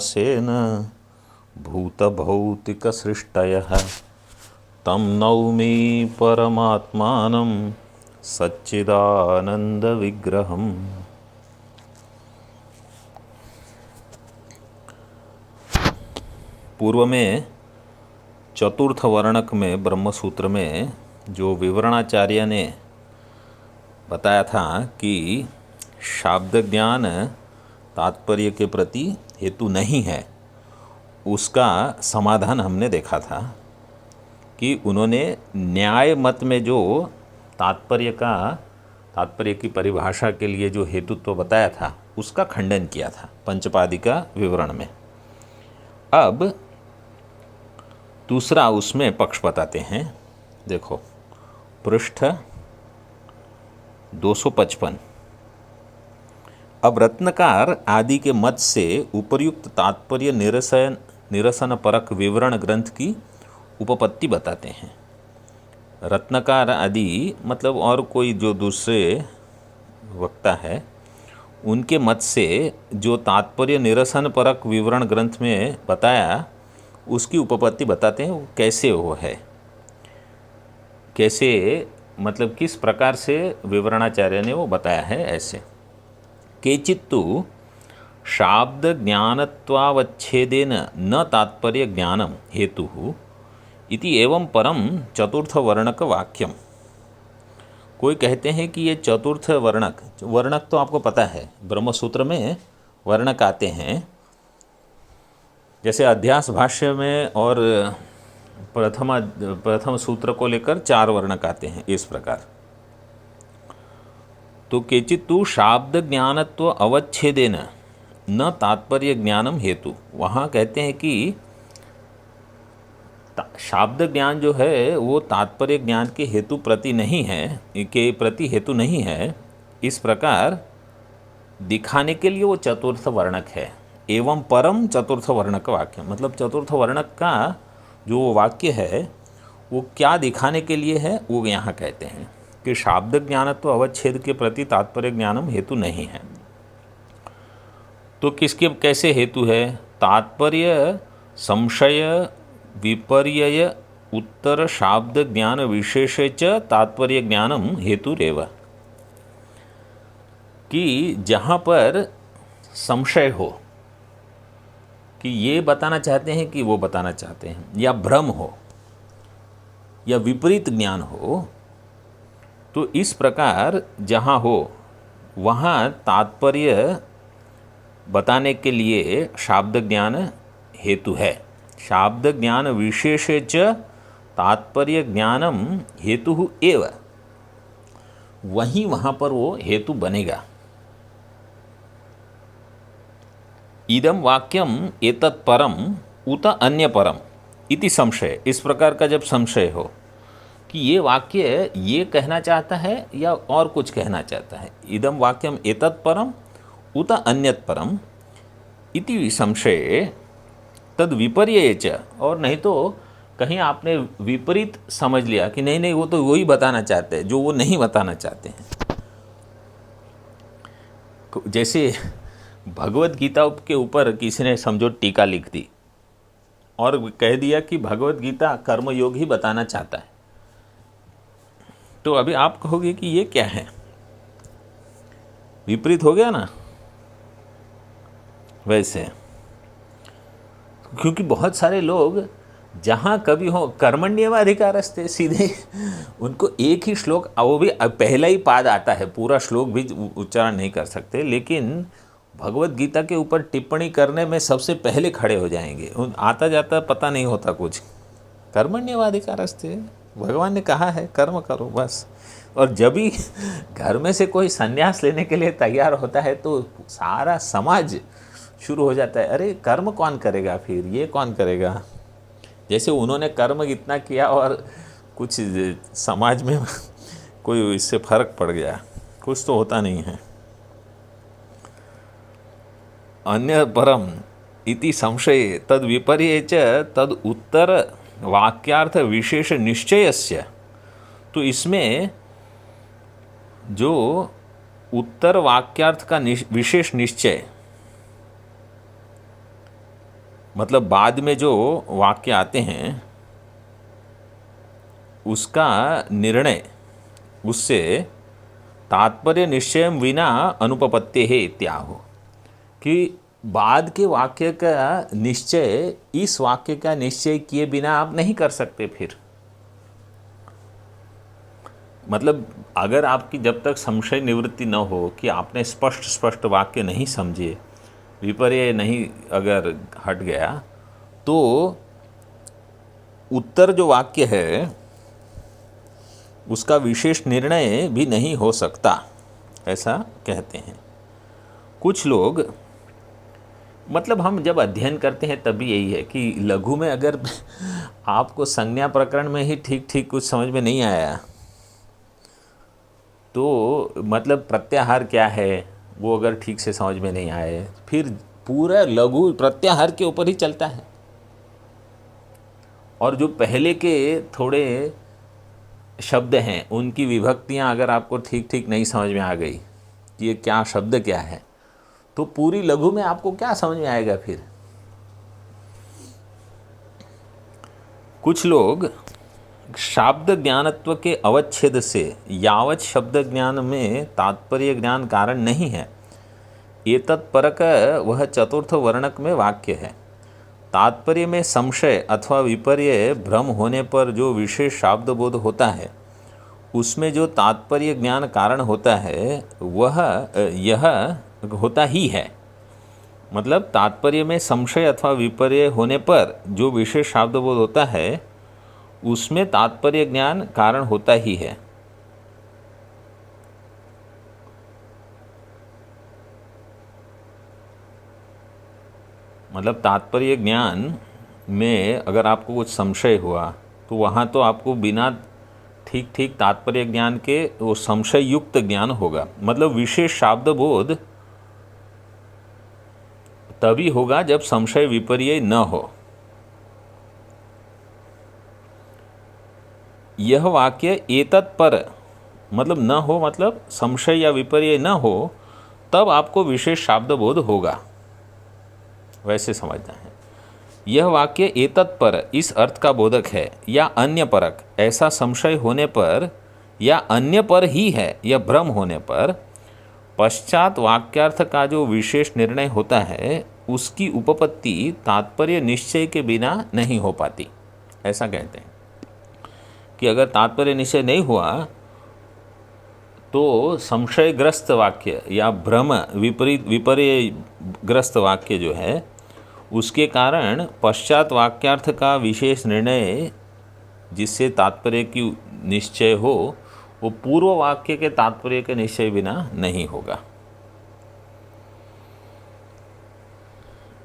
सेन भूतभौतिकसृष्टयः तं नौमि परमात्मानं सच्चिदानंदविग्रहम्। पूर्व में चतुर्थ वर्णक में ब्रह्मसूत्र में जो विवरणाचार्य ने बताया था कि शाब्द ज्ञान तात्पर्य के प्रति हेतु नहीं है, उसका समाधान हमने देखा था कि उन्होंने न्याय मत में जो तात्पर्य की परिभाषा के लिए जो हेतुत्व बताया था उसका खंडन किया था पंचपादिका विवरण में। अब दूसरा उसमें पक्ष बताते हैं। देखो पृष्ठ 255। अब रत्नकार आदि के मत से उपर्युक्त तात्पर्य निरसन परक विवरण ग्रंथ की उपपत्ति बताते हैं। रत्नकार आदि मतलब और कोई जो दूसरे वक्ता है उनके मत से जो तात्पर्य निरसन परक विवरण ग्रंथ में बताया उसकी उपपत्ति बताते हैं। वो कैसे वो है, कैसे मतलब किस प्रकार से विवरणाचार्य ने वो बताया है। ऐसे केचित्तु शाब्द ज्ञानत्वावच्छेदेन न तात्पर्य ज्ञानम हेतुः इति एवं परम चतुर्थ वर्णक वाक्यम। कोई कहते हैं कि ये चतुर्थ वर्णक तो आपको पता है ब्रह्मसूत्र में वर्णक आते हैं, जैसे अध्यास भाष्य में और प्रथम सूत्र को लेकर 4 वर्णक आते हैं इस प्रकार। तो केचित्तु शाब्द ज्ञानत्व अवच्छेदेन न तात्पर्य ज्ञानम हेतु, वहाँ कहते हैं कि शाब्द ज्ञान जो है वो तात्पर्य ज्ञान के हेतु प्रति नहीं है, के प्रति हेतु नहीं है, इस प्रकार दिखाने के लिए वो चतुर्थ वर्णक है। एवं परम चतुर्थ वर्णक वाक्य, मतलब चतुर्थ वर्णक का जो वाक्य है वो क्या दिखाने के लिए है, वो यहाँ कहते हैं कि शाब्द ज्ञानत्व अवच्छेद के प्रति तात्पर्य ज्ञानम हेतु नहीं है। तो किसके कैसे हेतु है? तात्पर्य संशय विपर्यय उत्तर शाब्द ज्ञान विशेषे च तात्पर्य ज्ञानम हेतुरेव, कि जहाँ पर संशय हो कि ये बताना चाहते हैं कि वो बताना चाहते हैं, या भ्रम हो या विपरीत ज्ञान हो, तो इस प्रकार जहाँ हो वहाँ तात्पर्य बताने के लिए शाब्द ज्ञान हेतु है। शाब्द ज्ञान विशेषे च तात्पर्य ज्ञानम हेतु एव, वहीं वहाँ पर वो हेतु बनेगा। इदम वाक्यम एतत् परम उत अन्य परम इति संशय, इस प्रकार का जब संशय हो कि ये वाक्य ये कहना चाहता है या और कुछ कहना चाहता है, इदम वाक्यम एतत् परम उत अन्यत् परम इति संशय तद विपर्यय च, और नहीं तो कहीं आपने विपरीत समझ लिया कि नहीं नहीं वो तो वही बताना चाहते हैं जो वो नहीं बताना चाहते हैं। जैसे भगवत गीता के ऊपर किसी ने समझो टीका लिख दी और कह दिया कि भगवत गीता कर्मयोग ही बताना चाहता है, तो अभी आप कहोगे कि ये क्या है, विपरीत हो गया ना। वैसे क्योंकि बहुत सारे लोग जहाँ कभी हो कर्मण्येवाधिकारस्ते, सीधे उनको एक ही श्लोक, वो भी पहला ही पाद आता है, पूरा श्लोक भी उच्चारण नहीं कर सकते, लेकिन भगवत गीता के ऊपर टिप्पणी करने में सबसे पहले खड़े हो जाएंगे। आता जाता पता नहीं होता कुछ, कर्मण्येवाधिकारस्ते, भगवान ने कहा है कर्म करो बस। और जब भी घर में से कोई संन्यास लेने के लिए तैयार होता है तो सारा समाज शुरू हो जाता है, अरे कर्म कौन करेगा, फिर ये कौन करेगा। जैसे उन्होंने कर्म इतना किया और कुछ समाज में कोई इससे फर्क पड़ गया, कुछ तो होता नहीं है। अन्य परम इति संशय तद विपर्यय च तद उत्तर वाक्यार्थ विशेष निश्चयस्य, तो इसमें जो उत्तर वाक्यार्थ का विशेष निश्चय मतलब बाद में जो वाक्य आते हैं उसका निर्णय उससे तात्पर्य निश्चय विना अनुपपत्ति है इत्याहो, कि बाद के वाक्य का निश्चय इस वाक्य का निश्चय किए बिना आप नहीं कर सकते। फिर मतलब अगर आपकी जब तक संशय निवृत्ति न हो कि आपने स्पष्ट वाक्य नहीं समझे, विपर्य नहीं अगर हट गया, तो उत्तर जो वाक्य है उसका विशेष निर्णय भी नहीं हो सकता, ऐसा कहते हैं कुछ लोग। मतलब हम जब अध्ययन करते हैं तभी यही है कि लघु में अगर आपको संज्ञा प्रकरण में ही ठीक कुछ समझ में नहीं आया तो मतलब प्रत्याहार क्या है वो अगर ठीक से समझ में नहीं आए, फिर पूरा लघु प्रत्याहार के ऊपर ही चलता है। और जो पहले के थोड़े शब्द हैं उनकी विभक्तियां अगर आपको ठीक नहीं समझ में आ गई कि ये क्या शब्द क्या है, तो पूरी लघु में आपको क्या समझ में आएगा फिर। कुछ लोग शाब्द ज्ञानत्व के अवच्छेद से यावत शब्द ज्ञान में तात्पर्य ज्ञान कारण नहीं है, एतत्परक वह चतुर्थ वर्णक में वाक्य है। तात्पर्य में संशय अथवा विपर्य भ्रम होने पर जो विशेष शाब्द बोध होता है उसमें जो तात्पर्य ज्ञान कारण होता है वह यह होता ही है। मतलब तात्पर्य में संशय अथवा विपर्य होने पर जो विशेष शाब्द बोध होता है उसमें तात्पर्य ज्ञान कारण होता ही है। मतलब तात्पर्य ज्ञान में अगर आपको कुछ संशय हुआ तो वहाँ तो आपको बिना ठीक तात्पर्य ज्ञान के वो संशय युक्त ज्ञान होगा। मतलब विशेष शाब्द बोध तभी होगा जब संशय विपर्य न हो। यह वाक्य एतत्पर मतलब न हो, मतलब संशय या विपर्य न हो, तब आपको विशेष शाब्द बोध होगा, वैसे समझना है। यह वाक्य एतत्पर इस अर्थ का बोधक है या अन्य परक, ऐसा संशय होने पर या अन्य पर ही है या भ्रम होने पर पश्चात वाक्यार्थ का जो विशेष निर्णय होता है उसकी उपपत्ति तात्पर्य निश्चय के बिना नहीं हो पाती। ऐसा कहते हैं कि अगर तात्पर्य निश्चय नहीं हुआ तो संशयग्रस्त वाक्य या भ्रम विपर्यग्रस्त वाक्य जो है उसके कारण पश्चात वाक्यार्थ का विशेष निर्णय जिससे तात्पर्य की निश्चय हो वो पूर्व वाक्य के तात्पर्य के निश्चय बिना नहीं होगा।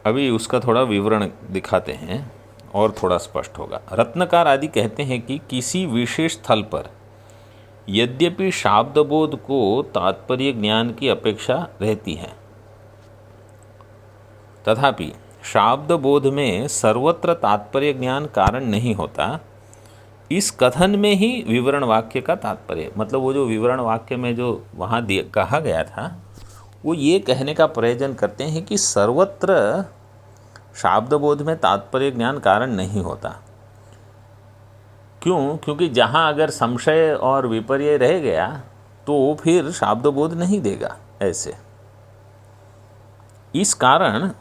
अभी उसका थोड़ा विवरण दिखाते हैं और थोड़ा स्पष्ट होगा। रत्नकार आदि कहते हैं कि किसी विशेष स्थल पर यद्यपि शाब्दबोध को तात्पर्य ज्ञान की अपेक्षा रहती है, तथापि शाब्दबोध में सर्वत्र तात्पर्य ज्ञान कारण नहीं होता। इस कथन में ही विवरण वाक्य का तात्पर्य, मतलब वो जो विवरण वाक्य में जो वहाँ कहा गया था वो ये कहने का प्रयोजन करते हैं कि सर्वत्र शाब्दबोध में तात्पर्य ज्ञान कारण नहीं होता। क्यों? क्योंकि जहाँ अगर संशय और विपर्य रह गया तो फिर शाब्दबोध नहीं देगा। ऐसे इस कारण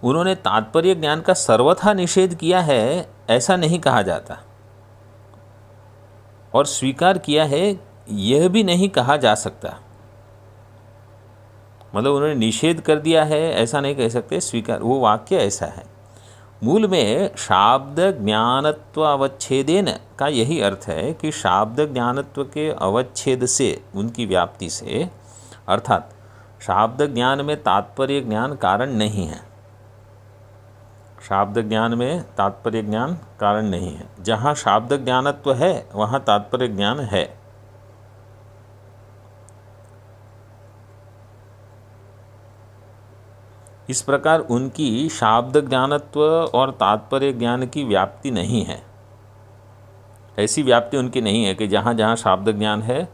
उन्होंने तात्पर्य ज्ञान का सर्वथा निषेध किया है, ऐसा नहीं कहा जाता, और स्वीकार किया है यह भी नहीं कहा जा सकता। मतलब उन्होंने निषेध कर दिया है ऐसा नहीं कह सकते, स्वीकार, वो वाक्य ऐसा है। मूल में शाब्द ज्ञानत्व अवच्छेदेन का यही अर्थ है कि शाब्द ज्ञानत्व के अवच्छेद से, उनकी व्याप्ति से, अर्थात शाब्द ज्ञान में तात्पर्य ज्ञान कारण नहीं है। शाब्द ज्ञान में तात्पर्य ज्ञान कारण नहीं है। जहाँ शाब्द ज्ञानत्व है वहाँ तात्पर्य ज्ञान है। इस प्रकार उनकी शाब्द ज्ञानत्व और तात्पर्य ज्ञान की व्याप्ति नहीं है। ऐसी व्याप्ति उनकी नहीं है कि जहाँ जहाँ शाब्द ज्ञान है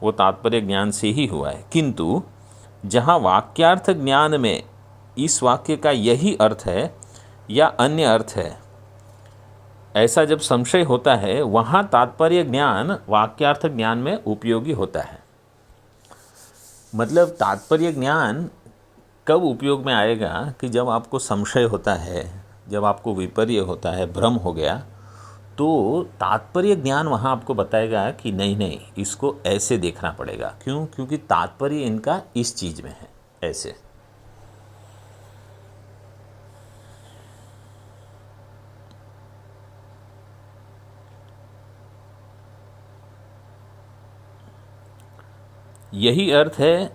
वो तात्पर्य ज्ञान से ही हुआ है। किंतु जहाँ वाक्यार्थ ज्ञान में इस वाक्य का यही अर्थ है या अन्य अर्थ है, ऐसा जब संशय होता है वहाँ तात्पर्य ज्ञान वाक्यार्थ ज्ञान में उपयोगी होता है। मतलब तात्पर्य ज्ञान कब उपयोग में आएगा कि जब आपको संशय होता है, जब आपको विपर्य होता है, भ्रम हो गया, तो तात्पर्य ज्ञान वहाँ आपको बताएगा कि नहीं नहीं इसको ऐसे देखना पड़ेगा। क्यों? क्योंकि तात्पर्य इनका इस चीज़ में है, ऐसे। यही अर्थ है।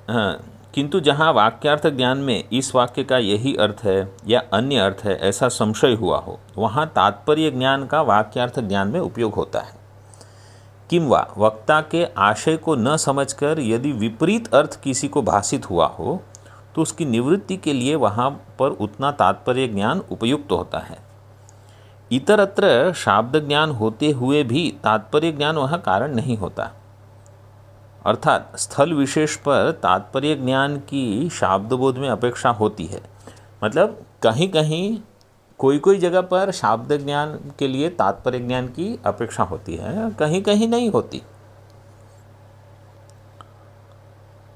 किंतु जहाँ वाक्यार्थ ज्ञान में इस वाक्य का यही अर्थ है या अन्य अर्थ है ऐसा संशय हुआ हो, वहाँ तात्पर्य ज्ञान का वाक्यार्थ ज्ञान में उपयोग होता है। किंवा वक्ता के आशय को न समझकर यदि विपरीत अर्थ किसी को भाषित हुआ हो तो उसकी निवृत्ति के लिए वहाँ पर उतना तात्पर्य ज्ञान उपयुक्त होता है। इतरत्र शाब्द ज्ञान होते हुए भी तात्पर्य ज्ञान वहाँ कारण नहीं होता। अर्थात स्थल विशेष पर तात्पर्य ज्ञान की शाब्दबोध में अपेक्षा होती है। मतलब कहीं कहीं कोई कोई जगह पर शाब्द ज्ञान के लिए तात्पर्य ज्ञान की अपेक्षा होती है, कहीं कहीं नहीं होती।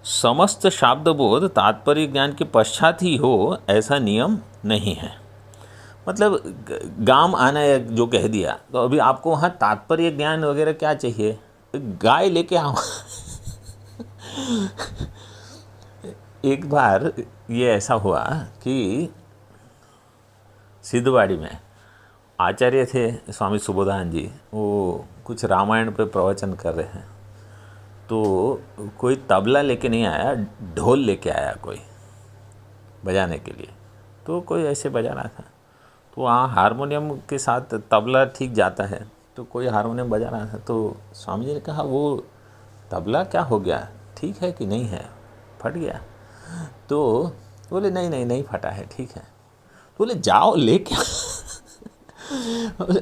समस्त शाब्दबोध तात्पर्य ज्ञान के पश्चात ही हो ऐसा नियम नहीं है। मतलब गाम आना है जो कह दिया, तो अभी आपको वहाँ तात्पर्य ज्ञान वगैरह क्या चाहिए? गाय लेके आओ। एक बार ये ऐसा हुआ कि सिद्धवाड़ी में आचार्य थे स्वामी सुबोधान जी, वो कुछ रामायण पे प्रवचन कर रहे हैं, तो कोई तबला लेके नहीं आया, ढोल लेके आया कोई बजाने के लिए। तो कोई ऐसे बजा रहा था, तो वहाँ हारमोनियम के साथ तबला ठीक जाता है, तो कोई हारमोनियम बजा रहा था। तो स्वामी जी ने कहा वो तबला क्या हो गया, ठीक है कि नहीं है, फट गया? तो बोले नहीं नहीं नहीं फटा है, ठीक है। बोले जाओ लेके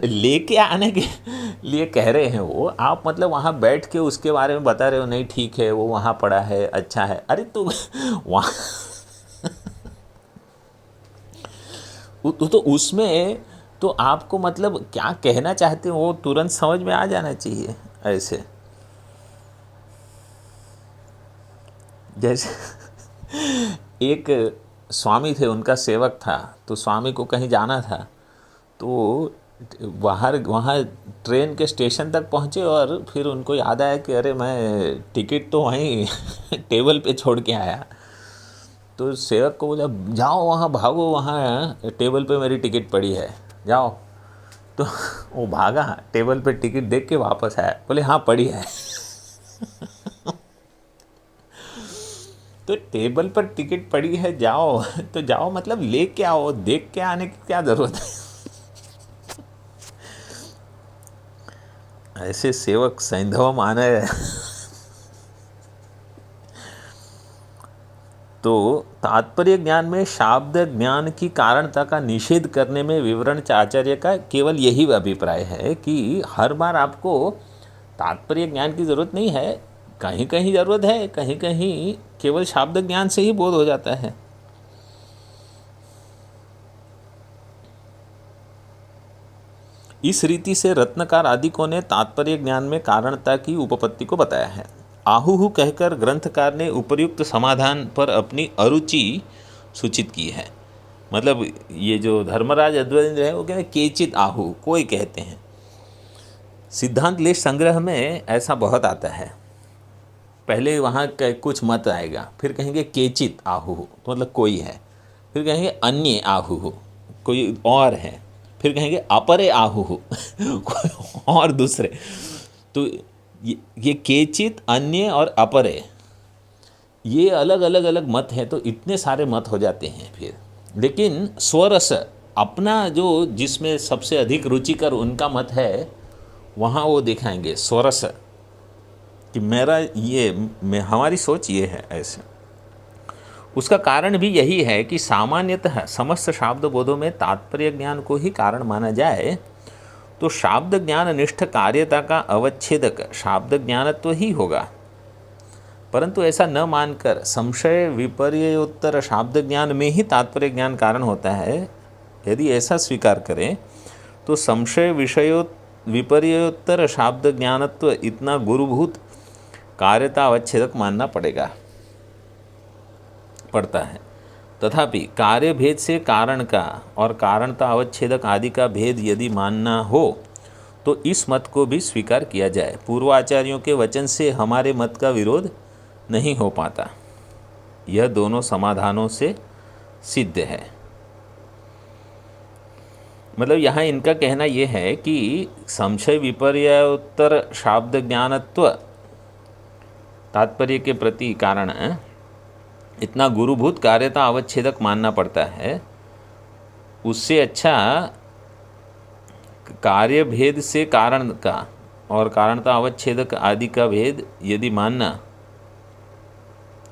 लेके आने के लिए कह रहे हैं वो, आप मतलब वहाँ बैठ के उसके बारे में बता रहे हो, नहीं ठीक है वो वहाँ पड़ा है, अच्छा है। अरे तो वहाँ तो उसमें तो आपको मतलब क्या कहना चाहते हो वो तुरंत समझ में आ जाना चाहिए। ऐसे जैसे एक स्वामी थे, उनका सेवक था, तो स्वामी को कहीं जाना था, तो वहाँ ट्रेन के स्टेशन तक पहुँचे और फिर उनको याद आया कि अरे मैं टिकट तो वहीं टेबल पे छोड़ के आया। तो सेवक को बोला जाओ वहाँ भागो, वहाँ टेबल पे मेरी टिकट पड़ी है, जाओ। तो वो भागा, टेबल पे टिकट देख के वापस आया, बोले हाँ पड़ी है। तो टेबल पर टिकट पड़ी है, जाओ तो जाओ मतलब लेके आओ, देख के आने की क्या ज़रूरत है? ऐसे सेवक सैंधव माने। तो तात्पर्य ज्ञान में शाब्द ज्ञान की कारणता का निषेध करने में विवरण आचार्य का केवल यही अभिप्राय है कि हर बार आपको तात्पर्य ज्ञान की ज़रूरत नहीं है, कहीं कहीं ज़रूरत है, कहीं कहीं केवल शाब्द ज्ञान से ही बोध हो जाता है। इस रीति से रत्नकार आदिकों ने तात्पर्य ज्ञान में कारणता की उपपत्ति को बताया है। आहुहु कहकर ग्रंथकार ने उपर्युक्त समाधान पर अपनी अरुचि सूचित की है। मतलब ये जो धर्मराज अद्वैतेंद्र है वो कहते हैं केचित आहु, कोई कहते हैं। सिद्धांत लेश संग्रह में ऐसा बहुत आता है। पहले वहाँ कुछ मत आएगा, फिर कहेंगे केचित आहु तो मतलब कोई है, फिर कहेंगे अन्य आहु कोई और है, फिर कहेंगे अपरे आहु कोई और दूसरे। तो ये केचित, अन्य और अपरे, ये अलग अलग अलग मत हैं, तो इतने सारे मत हो जाते हैं फिर। लेकिन स्वरस अपना जो जिसमें सबसे अधिक रुचिकर उनका मत है, वहाँ वो दिखाएंगे स्वरस कि मेरा ये हमारी सोच ये है ऐसे। उसका कारण भी यही है कि सामान्यतः समस्त शाब्द बोधों में तात्पर्य ज्ञान को ही कारण माना जाए, तो शाब्द ज्ञान निष्ठ कार्यता का अवच्छेदक शाब्द ज्ञानत्व ही होगा। परंतु ऐसा न मानकर संशय विपर्योत्तर शाब्द ज्ञान में ही तात्पर्य ज्ञान कारण होता है, यदि ऐसा स्वीकार करें तो संशय विषयो विपर्योत्तर शाब्द ज्ञानत्व इतना गुरुभूत कार्यता अवच्छेदक मानना पड़ता है। तथापि कार्य भेद से कारण का और कारणता अवच्छेदक आदि का भेद यदि मानना हो तो इस मत को भी स्वीकार किया जाए। पूर्वाचार्यों के वचन से हमारे मत का विरोध नहीं हो पाता, यह दोनों समाधानों से सिद्ध है। मतलब यहाँ इनका कहना यह है कि संशय विपर्योत्तर शाब्द ज्ञानत्व तात्पर्य के प्रति कारण इतना गुरुभूत कार्यता अवच्छेदक मानना पड़ता है, उससे अच्छा कार्य भेद से कारण का और कारणता अवच्छेदक आदि का भेद यदि मानना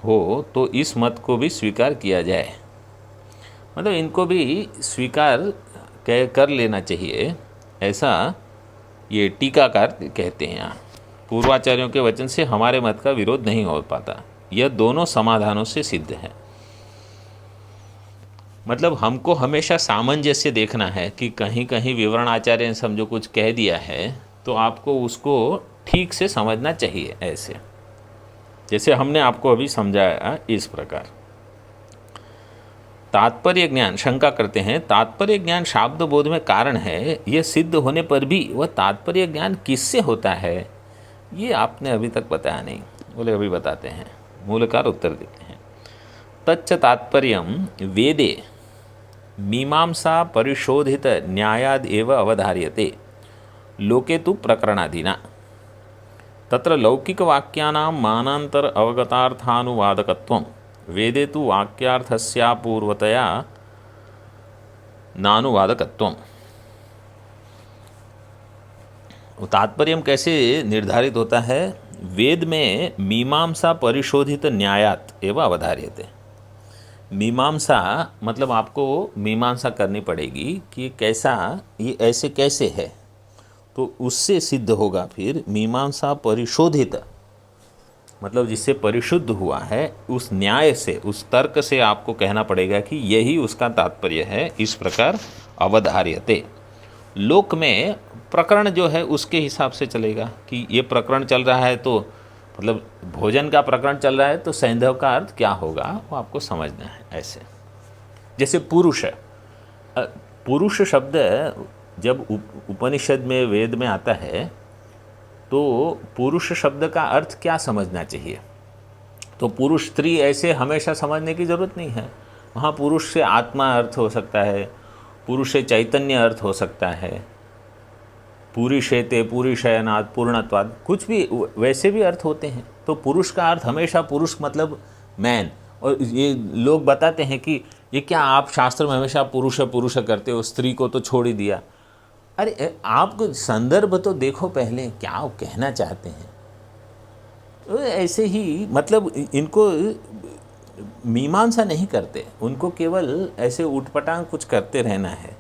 हो तो इस मत को भी स्वीकार किया जाए। मतलब इनको भी स्वीकार कर लेना चाहिए, ऐसा ये टीकाकार कहते हैं। यहाँ पूर्वाचार्यों के वचन से हमारे मत का विरोध नहीं हो पाता, यह दोनों समाधानों से सिद्ध है। मतलब हमको हमेशा सामंजस्य देखना है कि कहीं कहीं विवरण आचार्य ने समझो कुछ कह दिया है तो आपको उसको ठीक से समझना चाहिए, ऐसे जैसे हमने आपको अभी समझाया इस प्रकार। तात्पर्य ज्ञान, शंका करते हैं तात्पर्य ज्ञान शाब्द बोध में कारण है, यह सिद्ध होने पर भी वह तात्पर्य ज्ञान किससे होता है, ये आपने अभी तक बताया नहीं। बोले अभी बताते हैं। मूलकार उत्तर देते हैं, तच्च तात्पर्यम वेदे मीमांसा परिशोधित न्यायाद एव अवधार्यते, लोके तु प्रकरणादीना। तत्र लौकिक वाक्यानां मानांतर अवगतार्थानुवादकत्वं, वेदे तु वाक्यार्थस्यापूर्वतया नानुवादकत्वम्। तात्पर्य कैसे निर्धारित होता है? वेद में मीमांसा परिशोधित न्यायात एवं अवधार्यते। मीमांसा मतलब आपको मीमांसा करनी पड़ेगी कि कैसा ये ऐसे कैसे है, तो उससे सिद्ध होगा। फिर मीमांसा परिशोधित मतलब जिससे परिशुद्ध हुआ है, उस न्याय से, उस तर्क से आपको कहना पड़ेगा कि यही उसका तात्पर्य है। इस प्रकार अवधार्यते। लोक में प्रकरण जो है उसके हिसाब से चलेगा कि ये प्रकरण चल रहा है, तो मतलब भोजन का प्रकरण चल रहा है तो सैंधव का अर्थ क्या होगा वो आपको समझना है। ऐसे जैसे पुरुष, पुरुष शब्द जब उपनिषद में वेद में आता है तो पुरुष शब्द का अर्थ क्या समझना चाहिए? तो पुरुष स्त्री ऐसे हमेशा समझने की ज़रूरत नहीं है। वहाँ पुरुष से आत्मा अर्थ हो सकता है, पुरुष से चैतन्य अर्थ हो सकता है, पूरी शेते, पूरी शयनाद, पूर्णत्वाद, कुछ भी वैसे भी अर्थ होते हैं। तो पुरुष का अर्थ हमेशा पुरुष मतलब मैन। और ये लोग बताते हैं कि ये क्या आप शास्त्र में हमेशा पुरुष पुरुष करते हो, स्त्री को तो छोड़ ही दिया। अरे आप संदर्भ तो देखो पहले, क्या वो कहना चाहते हैं। ऐसे ही मतलब इनको मीमांसा नहीं करते, उनको केवल ऐसे उटपटांग कुछ करते रहना है।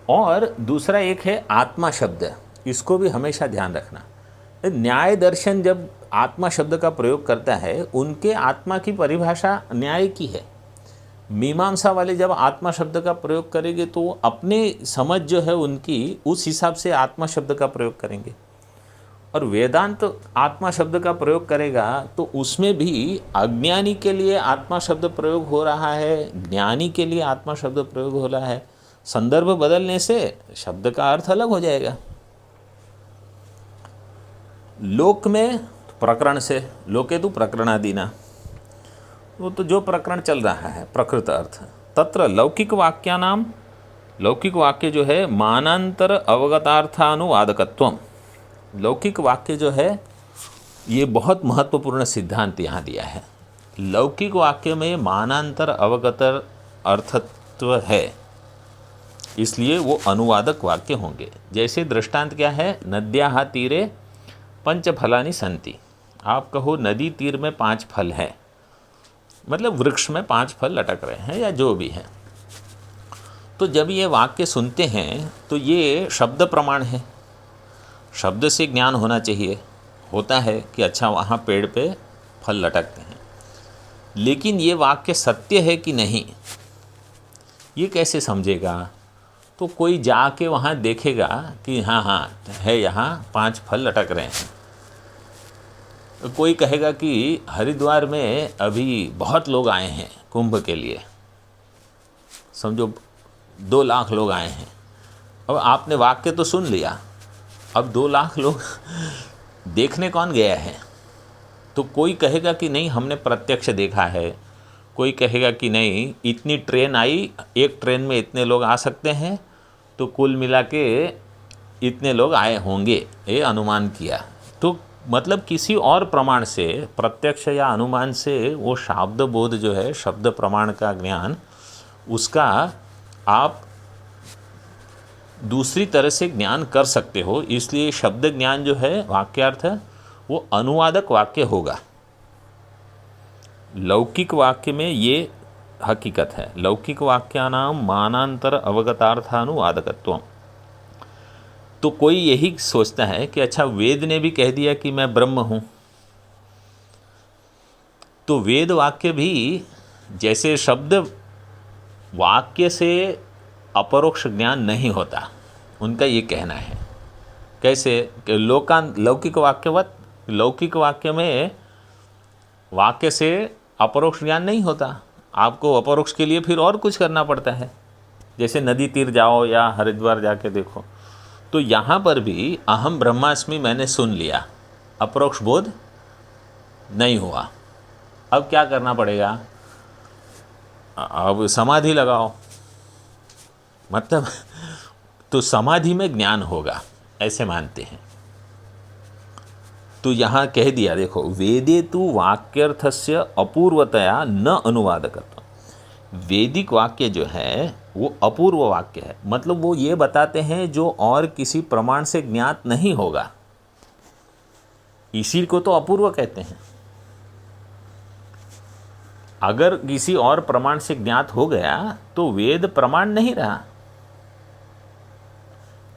और दूसरा एक है आत्मा शब्द, इसको भी हमेशा ध्यान रखना। न्याय दर्शन जब आत्मा शब्द का प्रयोग करता है, उनके आत्मा की परिभाषा न्याय की है। मीमांसा वाले जब आत्मा शब्द का प्रयोग करेंगे तो अपने समझ जो है उनकी, उस हिसाब से आत्मा शब्द का प्रयोग करेंगे। और वेदांत तो आत्मा शब्द का प्रयोग करेगा तो उसमें भी अज्ञानी के लिए आत्मा शब्द प्रयोग हो रहा है, ज्ञानी के लिए आत्मा शब्द प्रयोग हो रहा है। संदर्भ बदलने से शब्द का अर्थ अलग हो जाएगा। लोक में प्रकरण से, लोके तु प्रकरणादीना, वो तो जो प्रकरण चल रहा है प्रकृत अर्थ। तत्र लौकिक वाक्यानाम, लौकिक वाक्य जो है मानांतर अवगतार्थानुवादकत्वम। लौकिक वाक्य जो है ये बहुत महत्वपूर्ण सिद्धांत यहाँ दिया है। लौकिक वाक्य में मानांतर अवगतर अर्थत्व है, इसलिए वो अनुवादक वाक्य होंगे। जैसे दृष्टांत क्या है? नद्याः तीरे पंच फलानि सन्ति। आप कहो नदी तीर में 5 फल है, मतलब वृक्ष में 5 फल लटक रहे हैं या जो भी है। तो जब ये वाक्य सुनते हैं तो ये शब्द प्रमाण है, शब्द से ज्ञान होना चाहिए। होता है कि अच्छा वहाँ पेड़ पे फल लटकते हैं, लेकिन ये वाक्य सत्य है कि नहीं ये कैसे समझेगा? तो कोई जाके वहाँ देखेगा कि हाँ हाँ है, यहाँ 5 फल लटक रहे हैं। कोई कहेगा कि हरिद्वार में अभी बहुत लोग आए हैं कुंभ के लिए, समझो 2 लाख लोग आए हैं। अब आपने वाक्य तो सुन लिया, अब 2 लाख लोग देखने कौन गया है? तो कोई कहेगा कि नहीं हमने प्रत्यक्ष देखा है, कोई कहेगा कि नहीं इतनी ट्रेन आई, एक ट्रेन में इतने लोग आ सकते हैं, तो कुल मिला के इतने लोग आए होंगे, ये अनुमान किया। तो मतलब किसी और प्रमाण से, प्रत्यक्ष या अनुमान से वो शब्द बोध जो है, शब्द प्रमाण का ज्ञान, उसका आप दूसरी तरह से ज्ञान कर सकते हो। इसलिए शब्द ज्ञान जो है वाक्यार्थ वो अनुवादक वाक्य होगा। लौकिक वाक्य में ये हकीकत है। लौकिक वाक्यानाम मानांतर अवगतार्थानुवादकत्व। तो कोई यही सोचता है कि अच्छा वेद ने भी कह दिया कि मैं ब्रह्म हूँ, तो वेद वाक्य भी जैसे शब्द वाक्य से अपरोक्ष ज्ञान नहीं होता, उनका ये कहना है। कैसे? कि लौकिक वाक्यवत, लौकिक वाक्य में वाक्य से अपरोक्ष ज्ञान नहीं होता, आपको अपरोक्ष के लिए फिर और कुछ करना पड़ता है। जैसे नदी तीर जाओ या हरिद्वार जाके देखो, तो यहाँ पर भी अहम ब्रह्मास्मि मैंने सुन लिया, अपरोक्ष बोध नहीं हुआ। अब क्या करना पड़ेगा? अब समाधि लगाओ, मतलब तो समाधि में ज्ञान होगा, ऐसे मानते हैं। तो यहाँ कह दिया, देखो वेदे तु वाक्यर्थस्य अपूर्वतया न अनुवादकत्व। वैदिक वाक्य जो है वो अपूर्व वाक्य है, मतलब वो ये बताते हैं जो और किसी प्रमाण से ज्ञात नहीं होगा, इसी को तो अपूर्व कहते हैं। अगर किसी और प्रमाण से ज्ञात हो गया तो वेद प्रमाण नहीं रहा।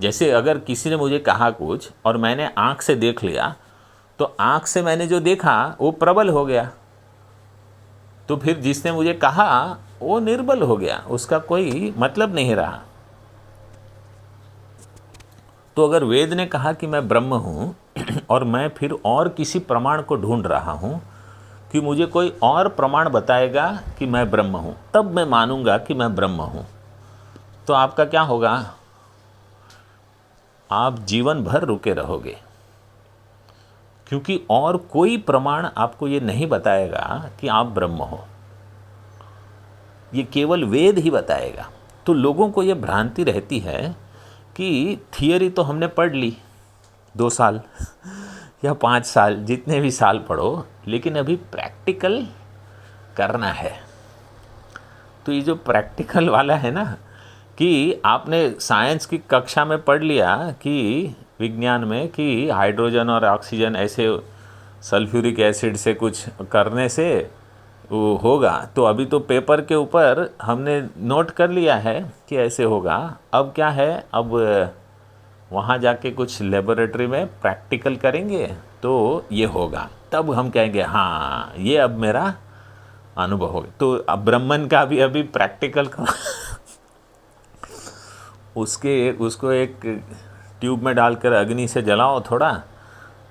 जैसे अगर किसी ने मुझे कहा कुछ और मैंने आँख से देख लिया, तो आँख से मैंने जो देखा वो प्रबल हो गया, तो फिर जिसने मुझे कहा वो निर्बल हो गया, उसका कोई मतलब नहीं रहा। तो अगर वेद ने कहा कि मैं ब्रह्म हूँ और मैं फिर और किसी प्रमाण को ढूंढ रहा हूँ कि मुझे कोई और प्रमाण बताएगा कि मैं ब्रह्म हूँ, तब मैं मानूंगा कि मैं ब्रह्म हूँ, तो आपका क्या होगा? आप जीवन भर रुके रहोगे, क्योंकि और कोई प्रमाण आपको ये नहीं बताएगा कि आप ब्रह्म हो, ये केवल वेद ही बताएगा। तो लोगों को ये भ्रांति रहती है कि थियरी तो हमने पढ़ ली 2 साल या 5 साल, जितने भी साल पढ़ो, लेकिन अभी प्रैक्टिकल करना है। तो ये जो प्रैक्टिकल वाला है ना, कि आपने साइंस की कक्षा में पढ़ लिया कि विज्ञान में कि हाइड्रोजन और ऑक्सीजन ऐसे सल्फ्यूरिक एसिड से कुछ करने से वो होगा, तो अभी तो पेपर के ऊपर हमने नोट कर लिया है कि ऐसे होगा। अब क्या है, अब वहाँ जाके कुछ लेबोरेटरी में प्रैक्टिकल करेंगे तो ये होगा, तब हम कहेंगे हाँ ये अब मेरा अनुभव हो गया। तो अब ब्रह्मन का भी अभी प्रैक्टिकल उसको एक ट्यूब में डालकर अग्नि से जलाओ थोड़ा,